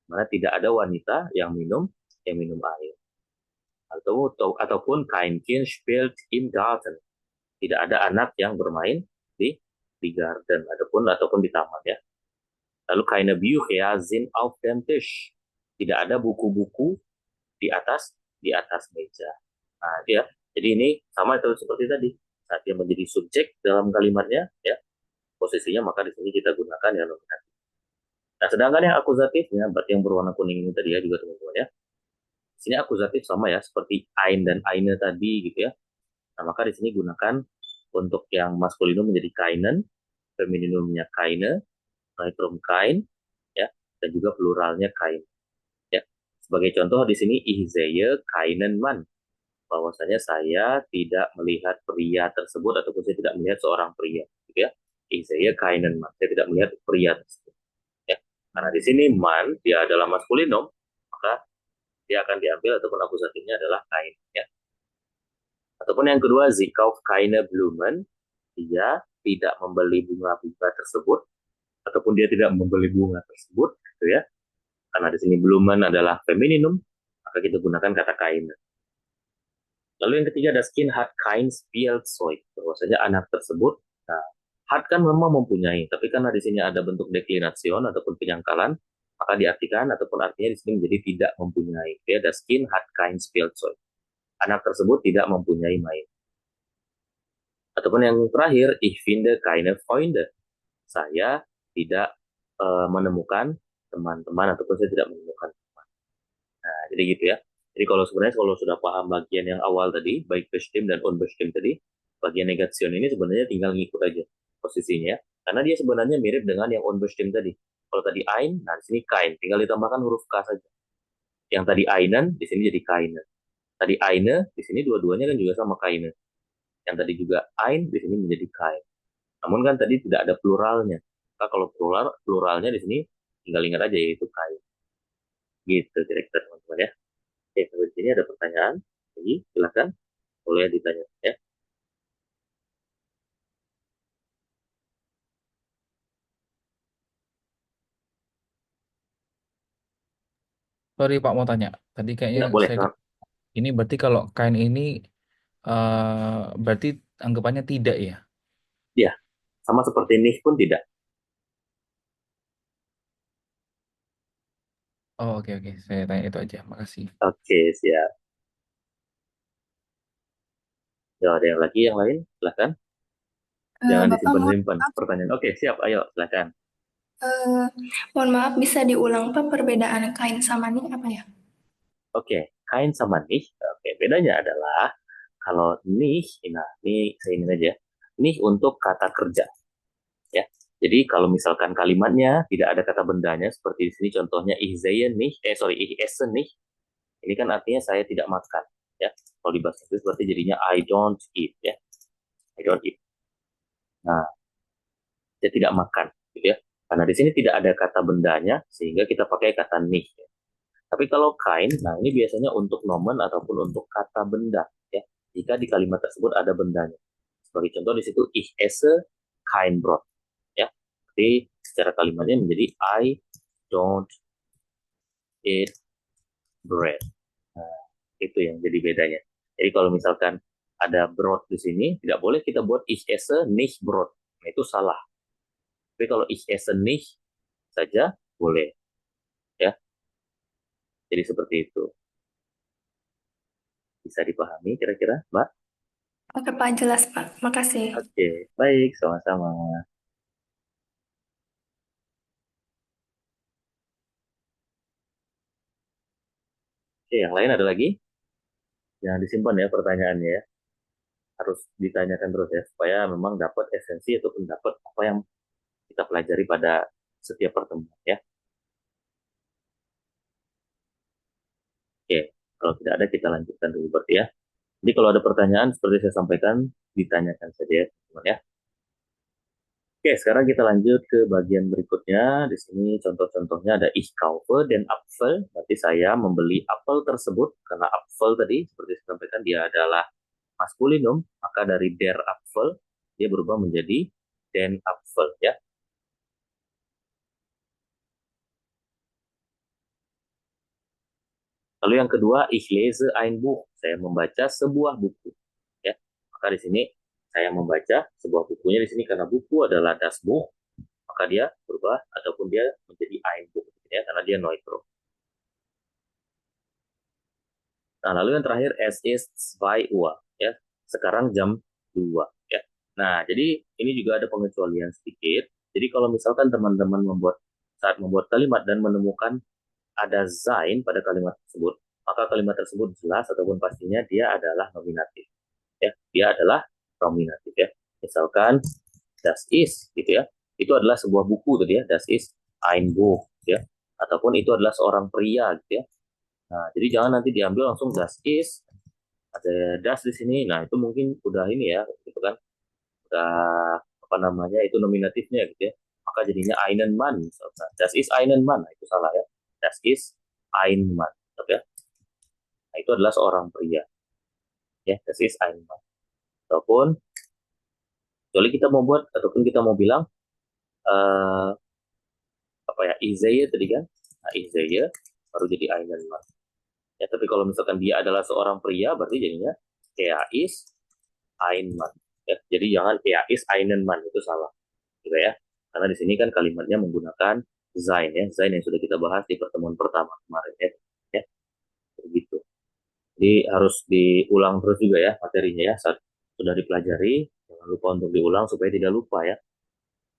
S1: Mana tidak ada wanita yang minum air. Ataupun kein Kind spielt im Garten. Tidak ada anak yang bermain di garden ataupun di taman ya. Lalu keine Bücher sind auf dem Tisch. Tidak ada buku-buku di atas meja. Nah, dia. Jadi ini sama itu seperti tadi. Saat dia menjadi subjek dalam kalimatnya ya, posisinya maka di sini kita gunakan yang nominatif. Nah, sedangkan yang akusatifnya, berarti yang berwarna kuning ini tadi ya juga teman-teman ya. Di sini akusatif sama ya, seperti ein dan eine tadi gitu ya. Nah, maka di sini gunakan untuk yang maskulinum menjadi kainen, femininumnya kaine, neutrum kain, ya, dan juga pluralnya kain. Ya, sebagai contoh di sini ich sehe keinen Mann, bahwasanya saya tidak melihat pria tersebut ataupun saya tidak melihat seorang pria, gitu ya. Ich sehe keinen Mann, saya tidak melihat pria tersebut. Karena di sini man dia adalah maskulinum, maka dia akan diambil ataupun akusatifnya adalah kain ya. Ataupun yang kedua zikauf keine Blumen, dia tidak membeli bunga-bunga tersebut ataupun dia tidak membeli bunga tersebut gitu ya. Karena di sini Blumen adalah femininum, maka kita gunakan kata kain. Lalu yang ketiga das Kind hat kein Spielzeug, bahwasanya anak tersebut hat kan memang mempunyai, tapi karena di sini ada bentuk deklination ataupun penyangkalan, maka diartikan ataupun artinya di sini menjadi tidak mempunyai. Ya, das Kind hat kein Spielzeug. Anak tersebut tidak mempunyai main. Ataupun yang terakhir, ich finde keine Freunde. Saya tidak menemukan teman-teman ataupun saya tidak menemukan teman. Nah, jadi gitu ya. Jadi kalau sebenarnya kalau sudah paham bagian yang awal tadi, baik bestimmt dan unbestimmt tadi, bagian negation ini sebenarnya tinggal ngikut aja posisinya, karena dia sebenarnya mirip dengan yang unbestimmt tadi. Kalau tadi ein, nah di sini kain, tinggal ditambahkan huruf k saja. Yang tadi einen, di sini jadi kaine. Tadi eine, di sini dua-duanya kan juga sama kaine. Yang tadi juga ein, di sini menjadi kain. Namun kan tadi tidak ada pluralnya. Maka kalau pluralnya di sini tinggal ingat aja yaitu kain. Gitu kira-kira teman-teman ya. Oke, sampai sini ada pertanyaan lagi, silakan boleh ditanya ya.
S7: Sorry Pak mau tanya. Tadi kayaknya
S1: Ya, boleh.
S7: ini berarti kalau kain ini berarti anggapannya tidak ya?
S1: Ya, sama seperti nih pun tidak.
S7: Oh oke, saya tanya itu aja. Makasih.
S1: Oke, siap. Ya, ada yang lagi yang lain? Silakan. Jangan
S9: Bapak, mohon
S1: disimpan-simpan
S9: maaf,
S1: pertanyaan. Oke, siap. Ayo, silakan.
S9: mohon maaf bisa diulang Pak perbedaan kain sama nih apa ya?
S1: Oke, kain sama nih. Oke, bedanya adalah kalau nih, nah ini saya ini aja. Nih untuk kata kerja, ya. Jadi kalau misalkan kalimatnya tidak ada kata bendanya seperti di sini contohnya ich sehe nicht, ich esse nicht. Ini kan artinya saya tidak makan, ya. Kalau di bahasa Inggris berarti jadinya I don't eat, ya. I don't eat. Nah, saya tidak makan, gitu ya. Karena di sini tidak ada kata bendanya sehingga kita pakai kata nicht. Ya. Tapi kalau kain, nah ini biasanya untuk nomen ataupun untuk kata benda, ya. Jika di kalimat tersebut ada bendanya. Sebagai contoh di situ ich esse kein Brot, ya. Jadi secara kalimatnya menjadi I don't eat bread. Nah, itu yang jadi bedanya. Jadi kalau misalkan ada Brot di sini, tidak boleh kita buat ich esse nicht Brot. Nah, itu salah. Tapi kalau ich esse nicht saja boleh, ya. Jadi seperti itu. Bisa dipahami kira-kira, Mbak?
S9: Oke Pak, jelas Pak. Makasih.
S1: Oke, baik, sama-sama. Oke, yang lain ada lagi? Jangan disimpan ya pertanyaannya ya. Harus ditanyakan terus ya, supaya memang dapat esensi ataupun dapat apa yang kita pelajari pada setiap pertemuan ya. Oke, kalau tidak ada kita lanjutkan dulu berarti ya. Jadi kalau ada pertanyaan seperti saya sampaikan, ditanyakan saja ya teman-teman ya. Oke, sekarang kita lanjut ke bagian berikutnya. Di sini contoh-contohnya ada ich kaufe dan Apfel. Berarti saya membeli apel tersebut karena Apfel tadi seperti saya sampaikan dia adalah maskulinum, maka dari der Apfel dia berubah menjadi den Apfel ya. Lalu yang kedua, ich lese ein Buch. Saya membaca sebuah buku. Ya, maka di sini saya membaca sebuah bukunya di sini karena buku adalah das Buch, maka dia berubah ataupun dia menjadi ein Buch ya karena dia neutral. Nah, lalu yang terakhir es ist 2 Uhr ya. Sekarang jam 2 ya. Nah, jadi ini juga ada pengecualian sedikit. Jadi kalau misalkan teman-teman saat membuat kalimat dan menemukan ada sein pada kalimat tersebut, maka kalimat tersebut jelas ataupun pastinya dia adalah nominatif. Ya, dia adalah nominatif ya. Misalkan das ist gitu ya. Itu adalah sebuah buku tadi ya, das ist ein Buch ya. Ataupun itu adalah seorang pria gitu ya. Nah, jadi jangan nanti diambil langsung das ist ada das di sini. Nah, itu mungkin udah ini ya, gitu kan. Udah apa namanya? Itu nominatifnya gitu ya. Maka jadinya einen Mann misalkan. Das ist einen Mann. Nah, itu salah ya. Das ist ein Mann, ya. Nah, itu adalah seorang pria. Ya, das ist ein Mann. Ataupun kecuali kita mau buat ataupun kita mau bilang apa ya, Isaiah tadi kan. Nah, Isaiah baru jadi einen Mann. Ya, tapi kalau misalkan dia adalah seorang pria berarti jadinya er ist ein Mann. Ya, jadi jangan er ist einen Mann, itu salah. Gitu ya. Karena di sini kan kalimatnya menggunakan sein ya, sein yang sudah kita bahas di pertemuan pertama kemarin ya. Ya, begitu. Jadi harus diulang terus juga ya materinya ya saat sudah dipelajari, jangan lupa untuk diulang supaya tidak lupa ya.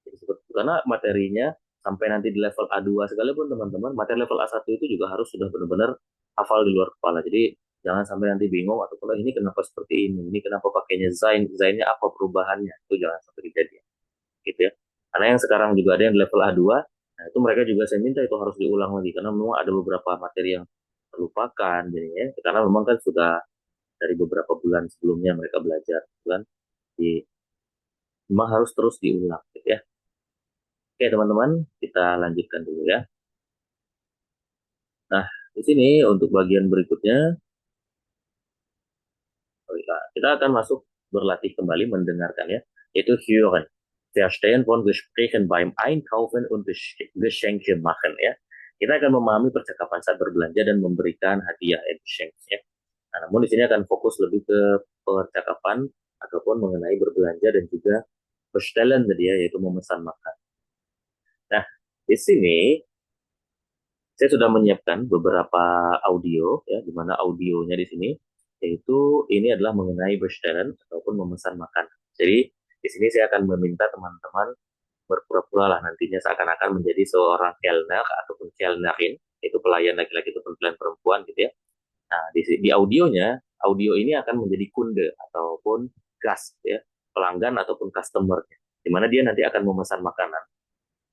S1: Jadi seperti itu. Karena materinya sampai nanti di level A2 sekalipun teman-teman, materi level A1 itu juga harus sudah benar-benar hafal di luar kepala. Jadi jangan sampai nanti bingung ataupun ini kenapa seperti ini kenapa pakainya sein, zainnya apa perubahannya, itu jangan sampai kejadian. Gitu ya. Karena yang sekarang juga ada yang di level A2, nah itu mereka juga saya minta itu harus diulang lagi karena memang ada beberapa materi yang terlupakan jadinya karena memang kan sudah dari beberapa bulan sebelumnya mereka belajar kan di memang harus terus diulang gitu ya. Oke teman-teman, kita lanjutkan dulu ya. Nah, di sini untuk bagian berikutnya kita akan masuk berlatih kembali mendengarkan ya, yaitu hören, verstehen von Gesprächen beim Einkaufen und Geschenke machen ya. Kita akan memahami percakapan saat berbelanja dan memberikan hadiah Geschenk ya. Nah, namun di sini akan fokus lebih ke percakapan ataupun mengenai berbelanja dan juga bestellen tadi ya, yaitu memesan makan. Nah, di sini saya sudah menyiapkan beberapa audio ya, di mana audionya di sini yaitu ini adalah mengenai bestellen ataupun memesan makanan. Jadi di sini saya akan meminta teman-teman berpura-pura lah nantinya seakan-akan menjadi seorang Kellner ataupun Kellnerin, yaitu pelayan laki-laki ataupun pelayan perempuan gitu ya. Nah, di audionya, audio ini akan menjadi kunde ataupun gast ya, pelanggan ataupun customer, di mana dia nanti akan memesan makanan.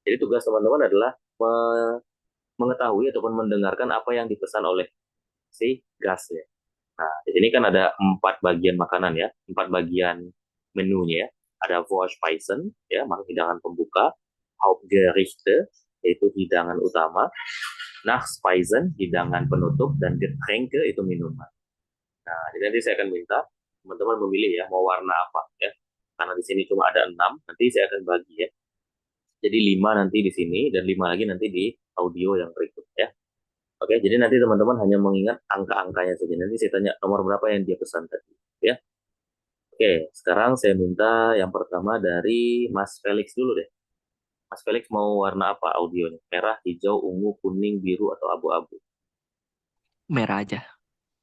S1: Jadi tugas teman-teman adalah mengetahui ataupun mendengarkan apa yang dipesan oleh si gast ya. Nah, di sini kan ada 4 bagian makanan ya, 4 bagian menunya ya. Ada Vorspeisen ya, maksud hidangan pembuka, Hauptgerichte yaitu hidangan utama, Nachspeisen hidangan penutup, dan Getränke itu minuman. Nah, jadi nanti saya akan minta teman-teman memilih ya mau warna apa ya. Karena di sini cuma ada 6, nanti saya akan bagi ya. Jadi 5 nanti di sini dan 5 lagi nanti di audio yang berikut ya. Oke, jadi nanti teman-teman hanya mengingat angka-angkanya saja. Nanti saya tanya nomor berapa yang dia pesan tadi ya. Oke, sekarang saya minta yang pertama dari Mas Felix dulu deh. Mas Felix mau warna apa audionya? Merah, hijau, ungu, kuning, biru, atau abu-abu?
S10: Merah aja.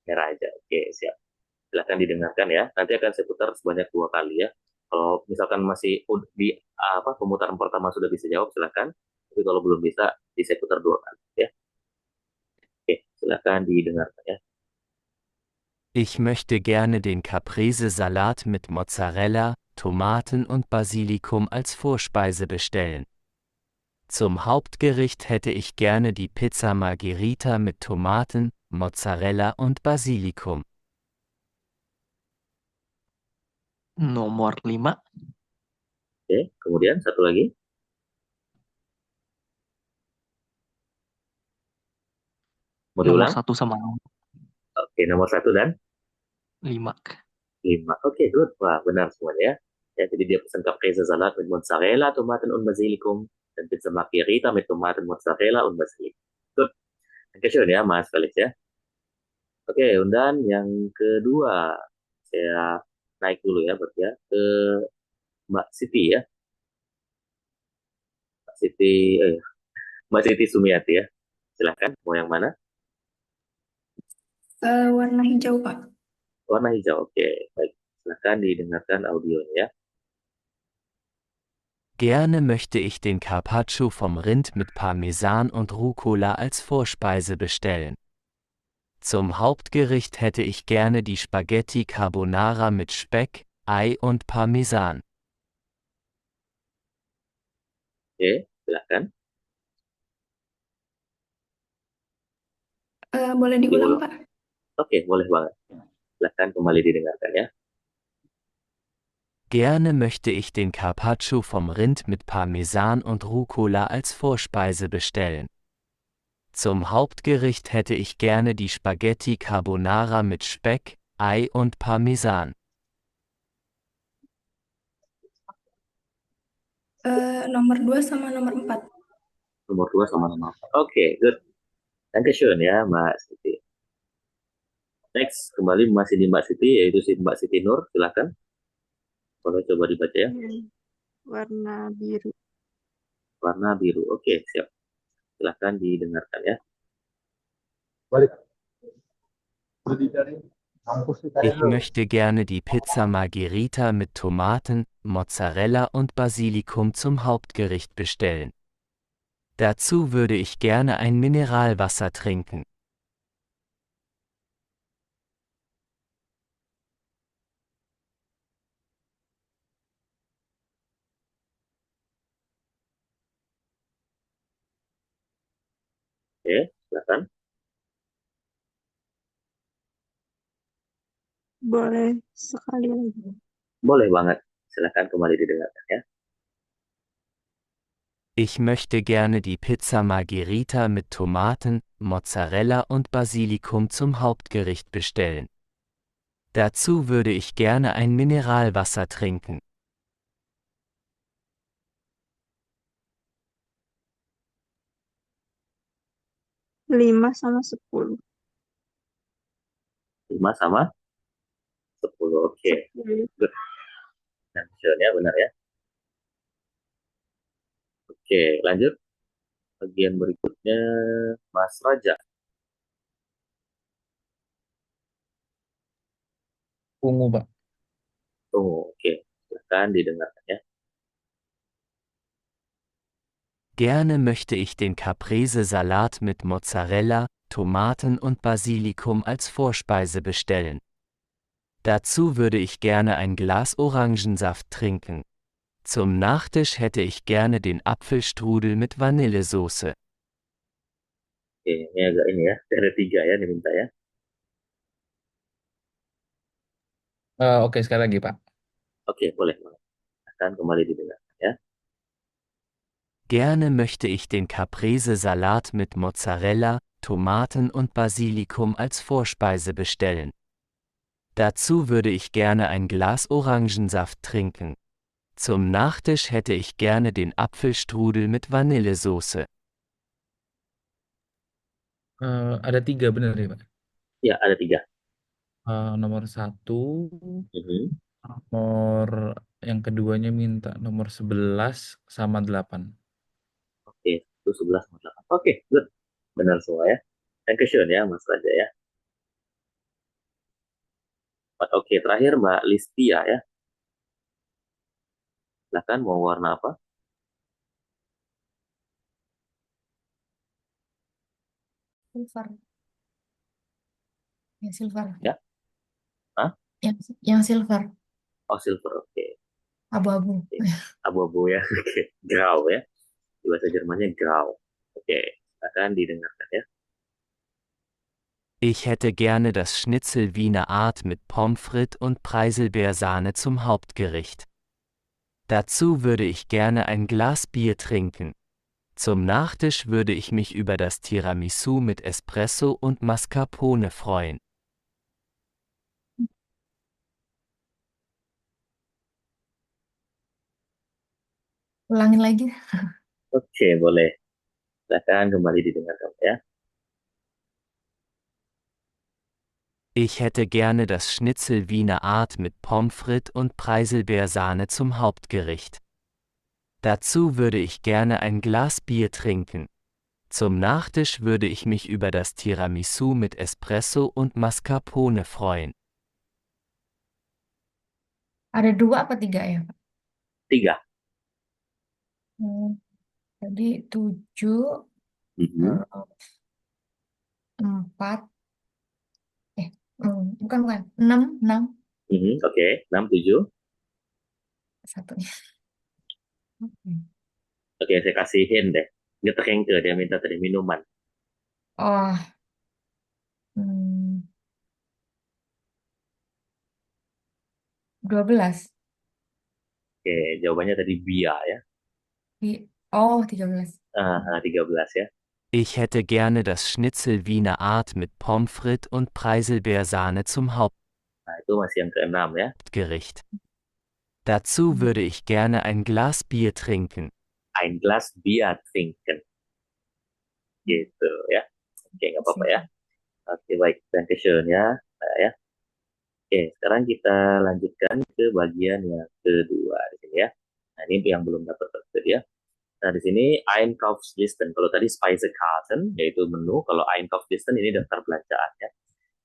S1: Merah aja. Oke, siap. Silahkan didengarkan ya. Nanti akan saya putar sebanyak 2 kali ya. Kalau misalkan masih di pemutaran pertama sudah bisa jawab, silahkan. Tapi kalau belum bisa, saya putar 2 kali ya. Oke, silahkan didengarkan ya.
S11: Ich möchte gerne den Caprese-Salat mit Mozzarella, Tomaten und Basilikum als Vorspeise bestellen. Zum Hauptgericht hätte ich gerne die Pizza Margherita mit Tomaten, Mozzarella und Basilikum.
S10: Nomor 5.
S1: Oke, kemudian satu lagi. Mau
S10: Nomor
S1: diulang?
S10: 1 sama
S1: Oke, nomor 1 dan
S10: 5.
S1: 5. Oke, good. Wah, benar semuanya ya. Ya, jadi dia pesan Caprese Salat mit Mozzarella, Tomaten und Basilikum dan Pizza Margherita mit Tomaten, Mozzarella und Basilikum. Good. Dankeschön ya, Mas Felix ya. Oke, dan yang kedua saya naik dulu ya, berarti ya ke Mbak Siti ya. Mbak Siti, Mbak Siti Sumiati ya. Silahkan, mau yang mana?
S9: Warna hijau, Pak.
S1: Warna hijau, oke. Baik, silahkan didengarkan audionya ya.
S11: Gerne möchte ich den Carpaccio vom Rind mit Parmesan und Rucola als Vorspeise bestellen. Zum Hauptgericht hätte ich gerne die Spaghetti Carbonara mit Speck, Ei und Parmesan.
S1: Oke, silahkan.
S9: Boleh diulang,
S1: Diulang.
S9: Pak?
S1: Oke, boleh banget. Silahkan kembali didengarkan ya.
S11: Gerne möchte ich den Carpaccio vom Rind mit Parmesan und Rucola als Vorspeise bestellen. Zum Hauptgericht hätte ich gerne die Spaghetti Carbonara mit Speck, Ei und Parmesan.
S9: Nomor 2 sama nomor 4.
S1: Nomor 2 sama nomor 4. Oke, good. Dankeschön ya, Mbak Siti. Next, kembali masih di Mbak Siti, yaitu si Mbak Siti Nur. Silahkan. Boleh coba dibaca ya.
S8: Warna biru.
S1: Warna biru. Oke, siap. Silahkan didengarkan ya.
S4: Balik. Berdiri dari kampus kita
S11: Ich möchte gerne die Pizza Margherita mit Tomaten, Mozzarella und Basilikum zum Hauptgericht bestellen. Dazu würde ich gerne ein Mineralwasser trinken.
S1: Oke, silahkan.
S8: Boleh sekali lagi.
S1: Boleh banget. Silahkan kembali didengarkan ya.
S11: Ich möchte gerne die Pizza Margherita mit Tomaten, Mozzarella und Basilikum zum Hauptgericht bestellen. Dazu würde ich gerne ein Mineralwasser trinken.
S8: Lima sama 10.
S1: 5 sama 10. Oke. Good. Dankeschön ya, benar ya. Oke, lanjut. Bagian berikutnya, Mas Raja.
S7: Ungu, Pak.
S1: Oh, oke. Silakan didengarkan ya.
S11: Gerne möchte ich den Caprese-Salat mit Mozzarella, Tomaten und Basilikum als Vorspeise bestellen. Dazu würde ich gerne ein Glas Orangensaft trinken. Zum Nachtisch hätte ich gerne den Apfelstrudel mit Vanillesoße.
S1: Oke, ini agak ini ya. Ada 3 ya diminta ya.
S7: Oke, sekali lagi, Pak.
S1: Oke, boleh. Akan kembali didengarkan ya.
S11: Gerne möchte ich den Caprese-Salat mit Mozzarella, Tomaten und Basilikum als Vorspeise bestellen. Dazu würde ich gerne ein Glas Orangensaft trinken. Zum Nachtisch hätte ich gerne den Apfelstrudel mit Vanillesoße.
S7: Ada 3 benar ya, Pak?
S1: Ya, ada 3.
S7: Nomor 1,
S1: Mhm.
S7: nomor yang keduanya minta nomor 11 sama 8.
S1: Oke, itu 11 sama 8. Oke, good. Benar semua ya. Dankeschön ya, Mas Raja ya. Oke, terakhir Mbak Listia ya. Silakan mau warna apa?
S5: Silver. Yang silver.
S1: Ya. Hah?
S5: Yang silver.
S1: Oh, silver. Oke.
S5: Abu-abu.
S1: Abu-abu ya. Oke. Grau ya. Di bahasa Jermannya grau. Oke. Silakan didengarkan ya.
S11: Ich hätte gerne das Schnitzel Wiener Art mit Pommes frites und Preiselbeersahne zum Hauptgericht. Dazu würde ich gerne ein Glas Bier trinken. Zum Nachtisch würde ich mich über das Tiramisu mit Espresso und Mascarpone freuen.
S5: Ulangin lagi.
S1: Oke, boleh. Silakan kembali didengarkan ya.
S11: Ich hätte gerne das Schnitzel Wiener Art mit Pommes frites und Preiselbeersahne zum Hauptgericht. Dazu würde ich gerne ein Glas Bier trinken. Zum Nachtisch würde ich mich über das Tiramisu mit Espresso und Mascarpone freuen.
S5: Ada 2 apa 3 ya, Pak?
S1: 3.
S5: Tadi 7,
S1: Mhm.
S5: 4, bukan, 6
S1: Mhm. Oke, 6, 7.
S5: satunya.
S1: Oke, saya kasih hint deh. Getränke, dia minta tadi minuman.
S5: Oh, 12.
S1: Oke, jawabannya tadi bia ya.
S5: 13.
S1: 13 ya.
S11: Ich hätte gerne das Schnitzel Wiener Art mit Pommes frites und Preiselbeersahne zum
S1: Nah, itu masih yang ke-6 ya.
S11: Hauptgericht. Dazu würde ich gerne ein Glas Bier trinken.
S1: Ein Glas Bier trinken. Gitu ya. Oke, nggak apa-apa ya. Oke, baik. Dankeschön ya. Nah, ya. Oke, sekarang kita lanjutkan ke bagian yang kedua di sini ya. Nah, ini yang belum dapat tadi ya. Nah, di sini Einkaufslisten. Kalau tadi Speisekarten, yaitu menu. Kalau Einkaufslisten ini daftar belanjaan ya.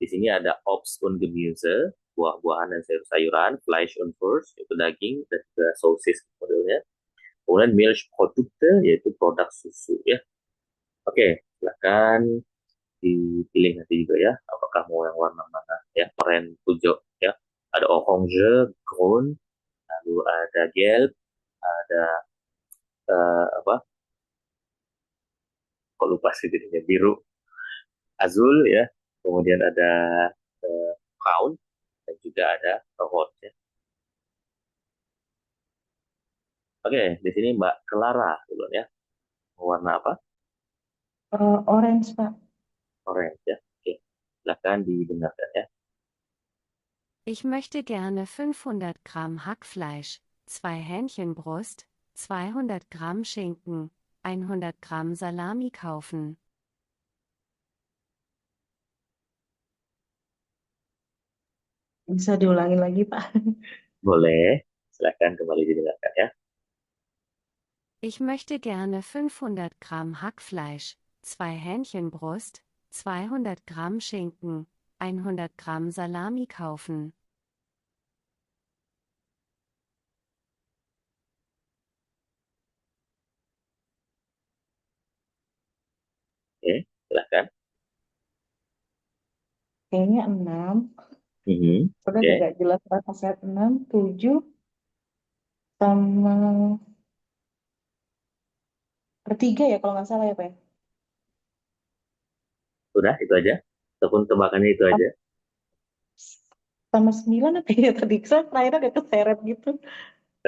S1: Di sini ada Obst und Gemüse, buah-buahan dan sayur-sayuran, Fleisch und Wurst, yaitu daging, dan juga sosis modelnya. Kemudian Milchprodukte, yaitu produk susu ya. Oke, silakan dipilih nanti juga ya, apakah mau yang warna mana ya, oranye, hijau ya. Ada orange, grün, lalu ada gelb, ada apa? Kok lupa sih jadinya, biru, azul ya. Kemudian ada brown dan juga ada rot ya. Oke, di sini Mbak Clara dulu ya. Warna apa?
S6: Orange, Pak.
S1: Orange ya. Oke, silakan didengarkan ya.
S12: Ich möchte gerne 500 Gramm Hackfleisch, 2 Hähnchenbrust, 200 Gramm Schinken, 100 Gramm Salami kaufen.
S6: Bisa diulangin lagi, Pak?
S1: Boleh, silakan kembali didengarkan ya.
S12: Ich möchte gerne 500 Gramm Hackfleisch, 2 Hähnchenbrust, 200 Gramm Schinken, 100 Gramm Salami kaufen.
S1: Silahkan.
S6: Kayaknya 6. Udah
S1: Oke.
S6: agak jelas berapa set 6, 7, sama per 3 ya kalau nggak salah ya Pak ya?
S1: Udah, itu aja. Ataupun tebakannya itu aja.
S6: Sama 9 apa ya tadi? Saya terakhir agak keseret gitu.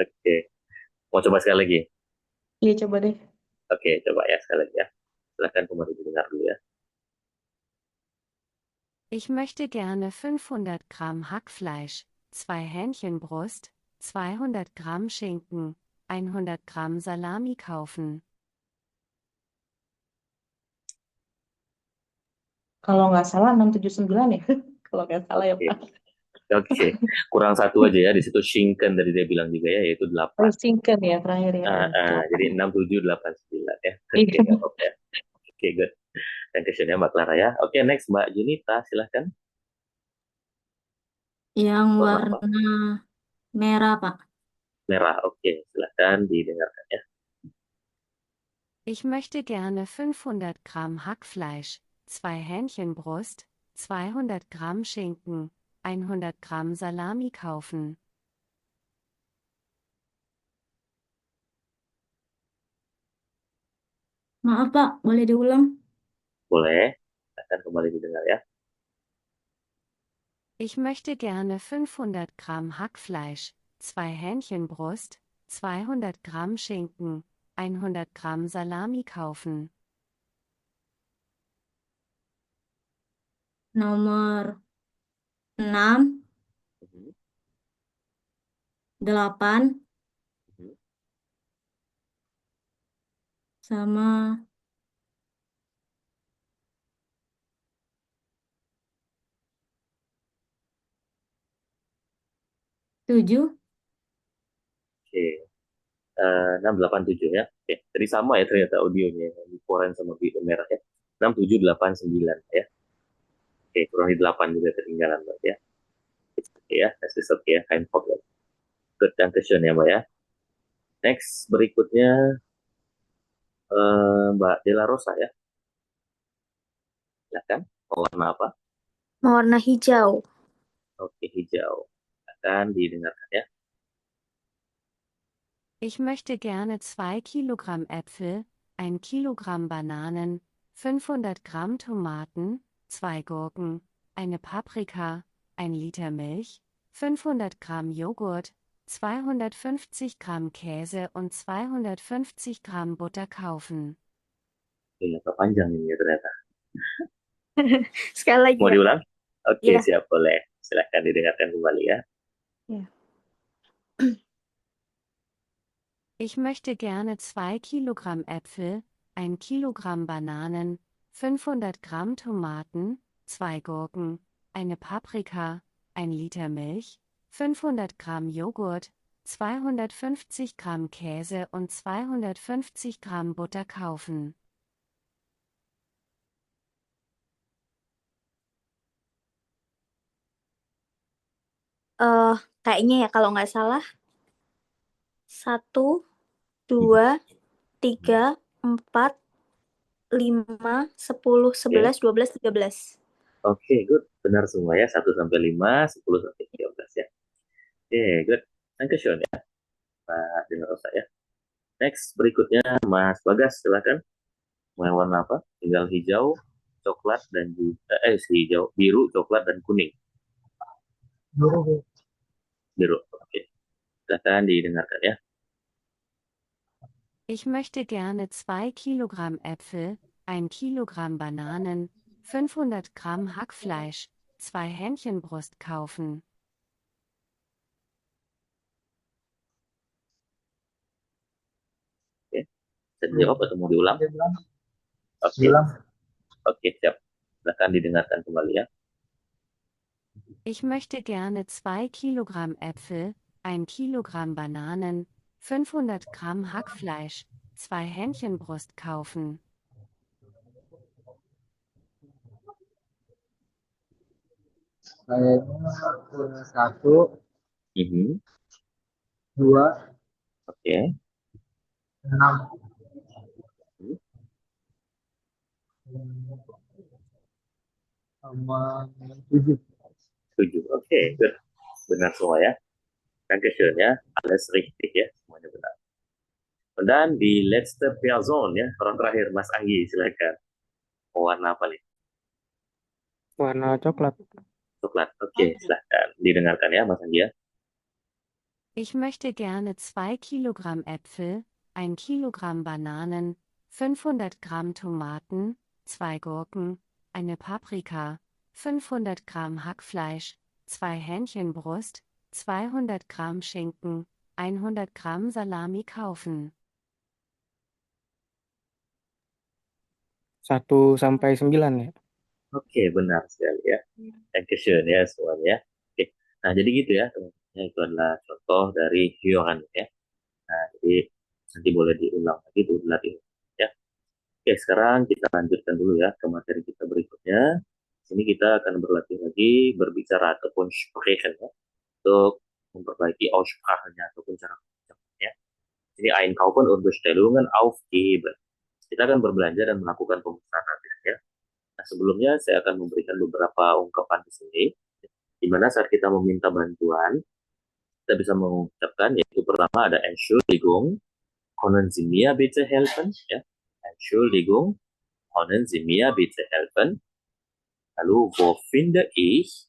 S1: Oke. Mau coba sekali lagi?
S6: Iya coba deh.
S1: Oke, coba ya sekali lagi ya. Silahkan kembali didengar dulu ya.
S12: Ich möchte gerne 500 Gramm Hackfleisch, 2 Hähnchenbrust, 200 Gramm Schinken, 100 Gramm Salami kaufen.
S6: Kalau nggak salah 679 ya. Kalau nggak salah ya
S1: Oke.
S6: Pak.
S1: Oke. Kurang satu aja ya. Di situ Shinken dari dia bilang juga ya, yaitu 8.
S6: Singkat ya terakhir ya.
S1: Jadi 6789 ya. Oke,
S6: Iya.
S1: nggak apa-apa ya. Oke, good. Dan questionnya Mbak Clara ya. Oke, next Mbak Junita, silahkan.
S13: Yang
S1: Warna apa?
S13: warna merah, Pak.
S1: Merah. Oke, silahkan didengarkan ya.
S12: Ich möchte gerne 500 Gramm Hackfleisch, 2 Hähnchenbrust, 200 Gramm Schinken, 100 Gramm Salami kaufen.
S13: Maaf, Pak. Boleh diulang?
S1: Boleh. Silahkan kembali didengar ya.
S12: Ich möchte gerne 500 Gramm Hackfleisch, 2 Hähnchenbrust, 200 Gramm Schinken, 100 Gramm Salami kaufen.
S13: Nomor 6, 8, sama 7.
S1: Oke. 687 ya. Oke. Tadi sama ya ternyata audionya. Yang oranye sama biru merah ya. 6789 ya. Oke, kurang di 8 juga ketinggalan Mbak ya. Oke ya, that's okay ya. Kind problem. Good dan question ya Mbak ya. Next, berikutnya Mbak Dela Rosa ya. Silahkan. Warna apa?
S3: Warna hijau.
S1: Oke, hijau. Akan didengarkan ya.
S12: Ich möchte gerne 2 Kilogramm Äpfel, 1 Kilogramm Bananen, 500 Gramm Tomaten, 2 Gurken, eine Paprika, 1 Liter Milch, 500 Gramm Joghurt, 250 Gramm Käse und 250 Gramm Butter kaufen.
S1: Ini agak panjang ini ya ternyata.
S3: Sekali lagi
S1: Mau
S3: ya.
S1: diulang? Oke,
S3: Iya.
S1: siap boleh. Silahkan didengarkan kembali ya.
S3: Ya.
S12: Ich möchte gerne 2 Kilogramm Äpfel, 1 Kilogramm Bananen, 500 Gramm Tomaten, 2 Gurken, eine Paprika, 1 Liter Milch, 500 Gramm Joghurt, 250 Gramm Käse und 250 Gramm Butter kaufen.
S3: Kayaknya ya kalau nggak salah 1, 2, 3, 4, 5, 10, 11, 12, 13.
S1: Oke, good. Benar semua ya. 1 sampai 5, 10 sampai 13 ya. Oke, good. Dankeschön ya. Pak Dela Rosa ya. Next, berikutnya Mas Bagas, silakan. Mau warna apa? Tinggal hijau, coklat, dan juga hijau, biru, coklat, dan kuning.
S4: Biru.
S1: Biru, oke. Silakan didengarkan ya.
S12: Ich möchte gerne 2 Kilogramm Äpfel, 1 Kilogramm Bananen, 500 Gramm Hackfleisch, 2 Hähnchenbrust kaufen.
S1: Oke. Bisa dijawab atau mau diulang? Oke. Oke, siap. Silakan didengarkan kembali ya.
S12: Ich möchte gerne 2 Kilogramm Äpfel, 1 Kilogramm Bananen, 500 Gramm Hackfleisch, 2 Hähnchenbrust kaufen.
S4: Kayaknya 1, 2,
S1: Oke.
S4: 6, Sama 7.
S1: 7. Oke, good. Benar semua ya. Dankeschön ya. Alles richtig ya. Semuanya benar. Dan di letzte Person ya. Orang terakhir, Mas Anggi, silakan. Mau warna apa nih?
S2: Warna coklat.
S1: Coklat. Oke, silakan. Didengarkan ya, Mas Anggi ya.
S12: Ich möchte gerne 2 Kilogramm Äpfel, 1 Kilogramm Bananen, 500 Gramm Tomaten, 2 Gurken, eine Paprika, 500 Gramm Hackfleisch, 2 Hähnchenbrust, 200 Gramm Schinken, 100 Gramm Salami kaufen.
S2: 1 sampai 9 ya.
S1: Oke, benar sekali ya. Dankeschön ya semuanya. Oke. Nah, jadi gitu ya, teman-teman. Itu adalah contoh dari Hyoran ya. Nah, jadi nanti boleh diulang lagi tuh latihan ya. Oke, sekarang kita lanjutkan dulu ya ke materi kita berikutnya. Sini kita akan berlatih lagi berbicara ataupun sprechen ya, untuk memperbaiki Aussprache-nya ataupun cara mengucapkannya. Ini Einkaufen und Bestellungen aufgeben. Kita akan berbelanja dan melakukan pemesanan ya. Nah, sebelumnya saya akan memberikan beberapa ungkapan di sini, di mana saat kita meminta bantuan, kita bisa mengucapkan, yaitu pertama ada Entschuldigung, können Sie mir bitte helfen? Ya. Entschuldigung, können Sie mir bitte helfen? Lalu, wo finde ich?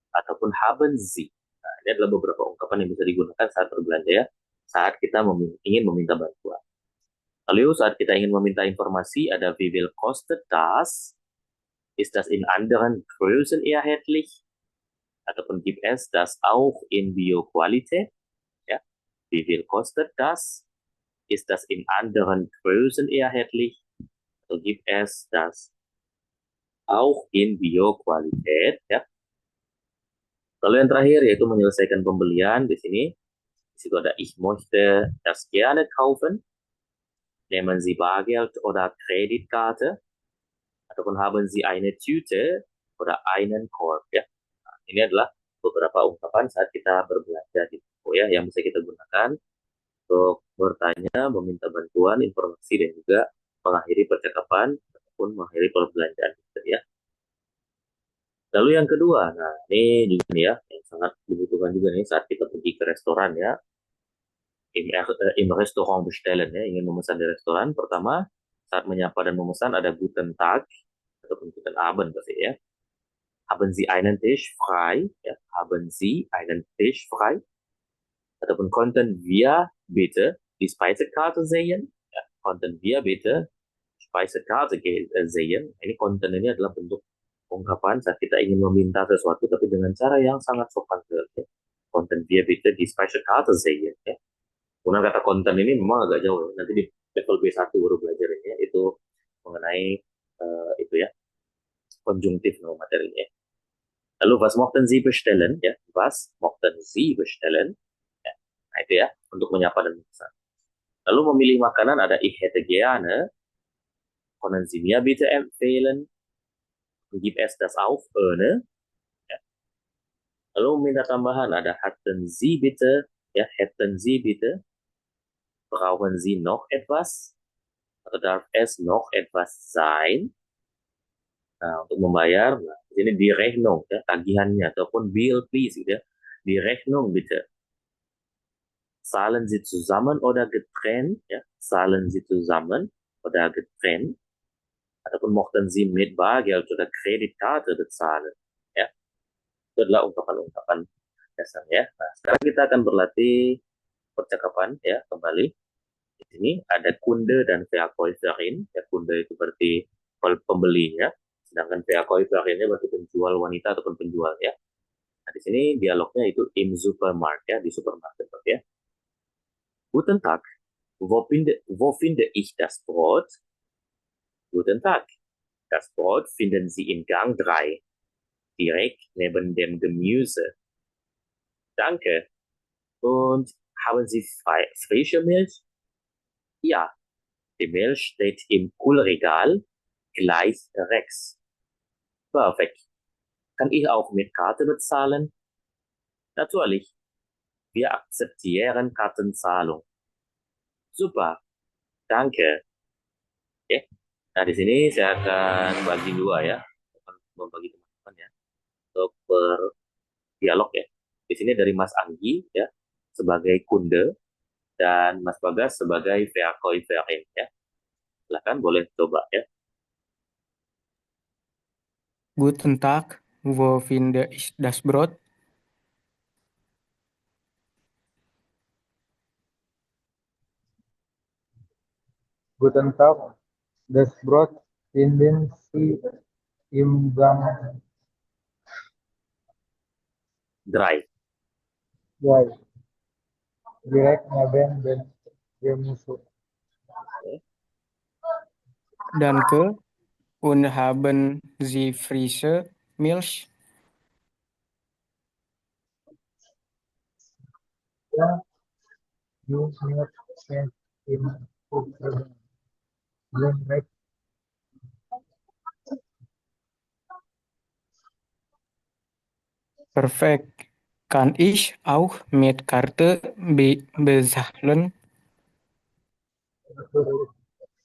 S1: Ataupun haben Sie. Nah, ini adalah beberapa ungkapan yang bisa digunakan saat berbelanja ya, saat kita ingin meminta bantuan. Lalu saat kita ingin meminta informasi, ada wie viel kostet das? Ist das in anderen Größen erhältlich? Ataupun gibt es das auch in Bioqualität? Ja. Wie viel kostet das? Ist das in anderen Größen erhältlich? Atau gibt es das auch in Bioqualität? Ja. Lalu yang terakhir yaitu menyelesaikan pembelian di sini. Di situ ada ich möchte das gerne kaufen. Nehmen Sie Bargeld oder Kreditkarte? Ataupun haben Sie eine Tüte oder einen Korb? Ya. Nah, ini adalah beberapa ungkapan saat kita berbelanja di toko ya, yang bisa kita gunakan untuk bertanya, meminta bantuan, informasi, dan juga mengakhiri percakapan ataupun mengakhiri perbelanjaan kita ya. Lalu yang kedua, nah ini juga nih ya, yang sangat dibutuhkan juga nih saat kita pergi ke restoran ya, im Restaurant bestellen ya, ingin memesan di restoran. Pertama, saat menyapa dan memesan ada Guten Tag ataupun Guten Abend pasti ya. Haben Sie einen Tisch frei? Ya, haben Sie einen Tisch frei? Ataupun konnten wir bitte die Speisekarte sehen? Ya, konnten wir bitte Speisekarte sehen? Ini konnten ini adalah bentuk ungkapan saat kita ingin meminta sesuatu tapi dengan cara yang sangat sopan ya. Konnten wir bitte die Speisekarte sehen? Ya. Kemudian kata konten ini memang agak jauh ya. Nanti di level B1 baru belajar ini ya. Itu mengenai itu ya, konjungtif nama materinya. Lalu was mochten Sie bestellen? Ya, was mochten Sie bestellen? Ya, nah itu ya, untuk menyapa dan memesan. Lalu memilih makanan ada ich hätte gerne. Können Sie mir bitte empfehlen? Gibt es das auch ohne? Ya. Lalu meminta tambahan ada hätten Sie bitte? Ya, hätten Sie bitte? Brauchen Sie noch etwas? Atau darf es noch etwas sein? Nah, untuk membayar, nah, di sini di Rechnung, ya, tagihannya, ataupun bill please, gitu ya. Die Rechnung bitte. Zahlen Sie zusammen oder getrennt? Ya. Zahlen Sie zusammen oder getrennt? Ataupun mochten Sie mit Bargeld oder Kreditkarte bezahlen? Ya. Itu adalah ungkapan-ungkapan dasar ya. Nah, sekarang kita akan berlatih percakapan ya, kembali. Di sini ada Kunde dan Verkäuferin. Ya, Kunde itu berarti pembelinya. Sedangkan Verkäuferin-nya berarti penjual wanita ataupun penjual ya. Nah, di sini dialognya itu im Supermarkt ya, di supermarket ya. Guten Tag, wo finde ich das Brot? Guten Tag, das Brot finden Sie in Gang 3, direkt neben dem Gemüse. Danke. Und haben Sie frische Milch? Ja, die Milch steht im Kühlregal gleich rechts. Perfekt. Kann ich auch mit Karte bezahlen? Natürlich. Wir akzeptieren Kartenzahlung. Super. Danke. Okay. Nah, di sini saya akan bagi dua ya, akan membagi teman-teman ya, untuk berdialog ya. Di sini dari Mas Anggi ya, sebagai kunde, dan Mas Bagas sebagai Verkäuferin ya. Silahkan boleh coba ya.
S2: Guten Tag, wo finde ich das Brot?
S4: Guten Tag, das Brot finden Sie im Gang
S1: Dry.
S4: 3, direkt neben dem Gemüse.
S2: Danke. Und haben Sie frische Milch?
S4: Ja, die Milch steht im Kühlschrank. Direkt
S2: Perfekt. Kann ich auch mit Karte bezahlen?
S4: natürlich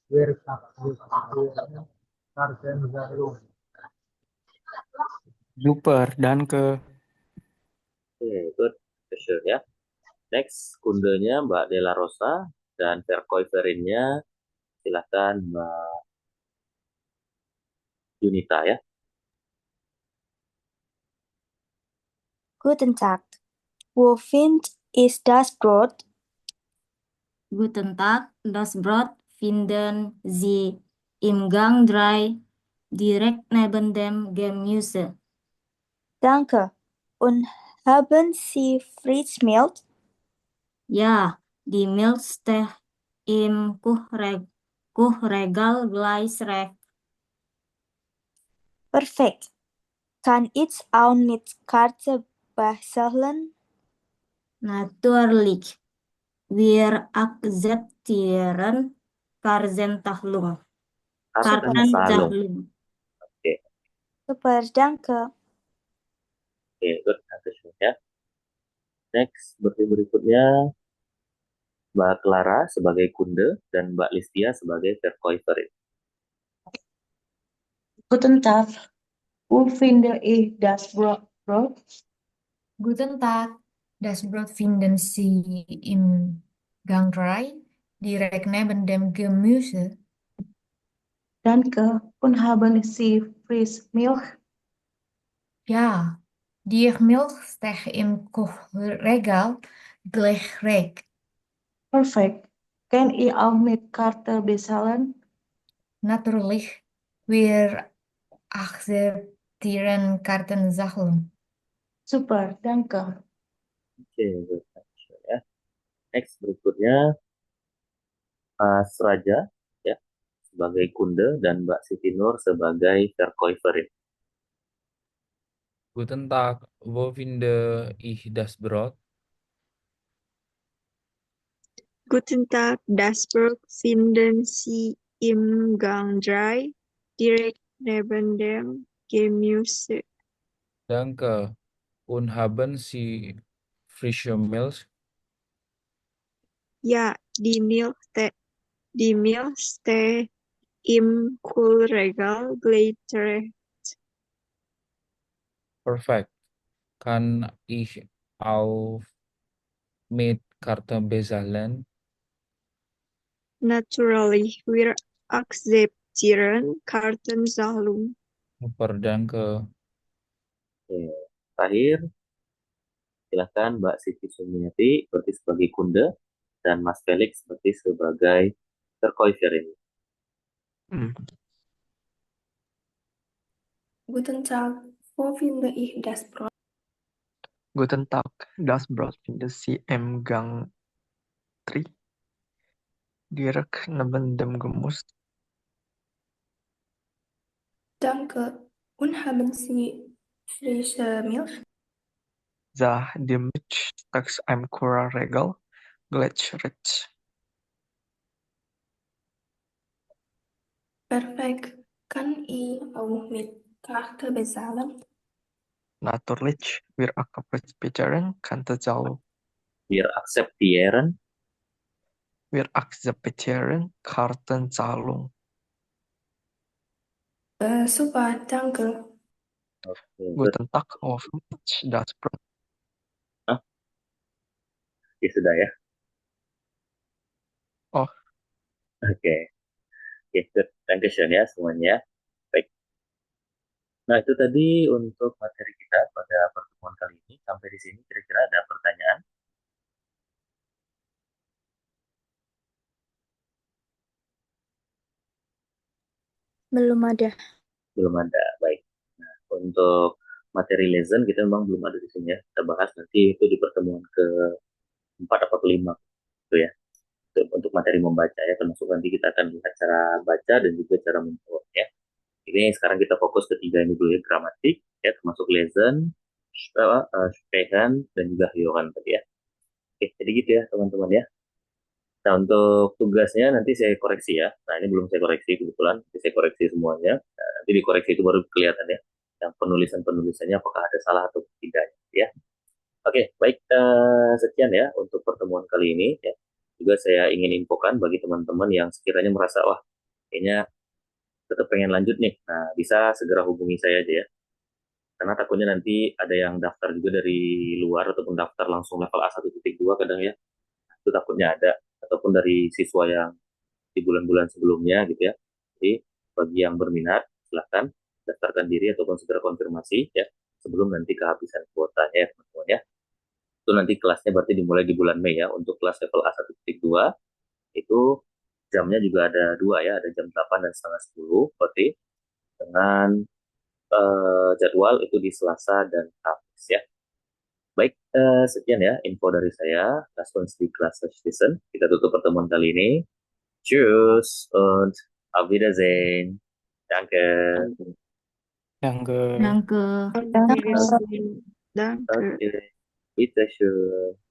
S4: Wirtschaftsbeziehungen, Kartenzahlung.
S2: Super, danke.
S1: Oke, good. Sure ya. Next, kundenya Mbak Della Rosa dan Verkäuferinnya silahkan Mbak Yunita ya.
S3: Guten Tag. Wo findet ist das Brot?
S13: Guten Tag, das Brot finden Sie im Gang 3, direkt neben dem Gemüse.
S3: Danke. Und haben Sie Frischmilch?
S13: Ja, die Milch steht im Kuchregal gleich rechts.
S3: Perfekt. Kann ich auch mit Karte bezahlen?
S13: Natürlich. Wir akzeptieren Kartenzahlung.
S1: Kartenzahlung. Oke,
S3: Super, danke.
S1: oke, good. Sure ya. Next, berikutnya Mbak Clara sebagai kunde dan Mbak Listia sebagai Verkäuferin.
S6: Guten Tag, wo finde ich das Brot?
S5: Guten Tag, das Brot finden Sie im Gang 3, direkt neben dem Gemüse.
S6: Danke. Und haben Sie Frischmilch?
S5: Ja, die Milch steht im Kochregal gleich rechts.
S6: Perfekt. Kann ich auch mit Karte bezahlen?
S5: Natürlich, wir akzeptieren Kartenzahlung.
S6: Super, danke.
S1: Oke, good. Sure ya. Next, berikutnya Mas Raja ya sebagai kunde dan Mbak Siti Nur sebagai Verkäuferin.
S7: Guten Tag, wo finde ich das Brot?
S8: Guten Tag, das Brot finden Sie im Gang 3, direkt neben dem Gemüse.
S7: Danke. Und haben Sie frische Milch?
S8: Ja, die Milch steht im Kühlregal gleich rechts.
S7: Perfekt. Kann ich auch mit Karte bezahlen?
S8: Natürlich, wir akzeptieren Kartenzahlung.
S7: Super, danke.
S1: Oke, terakhir silahkan Mbak Siti Sumiati seperti sebagai kunde dan Mas Felix seperti sebagai Verkäuferin.
S9: Guten Tag, wo finde ich das Brot?
S10: Guten Tag, das Brot finden Sie im Gang 3, direkt neben dem Gemüse.
S9: Danke. Und haben Sie frische Milch?
S10: Ja, die Milch steht im Kühlregal gleich rechts.
S9: Perfekt. Kann ich auch mit Karte bezahlen?
S10: Natürlich, wir akzeptieren Kartenzahlung.
S1: Wir akzeptieren
S10: Wir akzeptieren Kartenzahlung.
S9: Super, danke.
S1: Oke, good.
S10: Guten Tag, hoffentlich das Brot.
S1: Hah? Ya sudah ya.
S10: Oh,
S1: Oke, oke, good. Dankeschön ya semuanya. Baik. Nah, itu tadi untuk materi kita pada pertemuan kali ini. Sampai di sini kira-kira ada pertanyaan?
S3: Belum ada.
S1: Belum ada. Baik. Nah, untuk materi lesson kita memang belum ada di sini ya. Kita bahas nanti itu di pertemuan ke-4 atau ke-5 gitu ya. Untuk materi membaca ya, termasuk nanti kita akan lihat cara baca dan juga cara menjawab ya. Ini sekarang kita fokus ketiga ini dulu ya, gramatik ya, termasuk lesson, sprechen, dan juga hören tadi ya. Oke, jadi gitu ya teman-teman ya. Nah, untuk tugasnya nanti saya koreksi ya. Nah, ini belum saya koreksi kebetulan. Nanti saya koreksi semuanya. Nah, nanti di koreksi itu baru kelihatan ya. Yang penulisan-penulisannya apakah ada salah atau tidak ya. Oke, baik. Sekian ya untuk pertemuan kali ini ya. Juga saya ingin infokan bagi teman-teman yang sekiranya merasa, wah, kayaknya tetap pengen lanjut nih. Nah, bisa segera hubungi saya aja ya. Karena takutnya nanti ada yang daftar juga dari luar ataupun daftar langsung level A1.2 kadang ya. Itu takutnya ada. Ataupun dari siswa yang di bulan-bulan sebelumnya gitu ya. Jadi bagi yang berminat silahkan daftarkan diri ataupun segera konfirmasi ya sebelum nanti kehabisan kuotanya ya teman-teman ya. Itu nanti kelasnya berarti dimulai di bulan Mei ya. Untuk kelas level A1.2 itu jamnya juga ada dua ya, ada jam 8 dan setengah 10 berarti dengan jadwal itu di Selasa dan Kamis ya. Baik, sekian ya info dari saya. Das war's die Klasse Wissen. Kita tutup pertemuan kali ini. Tschüss und auf Wiedersehen. Danke.
S2: Danke.
S13: Danke.
S8: Danke. Danke.
S1: Okay. Bitteschön.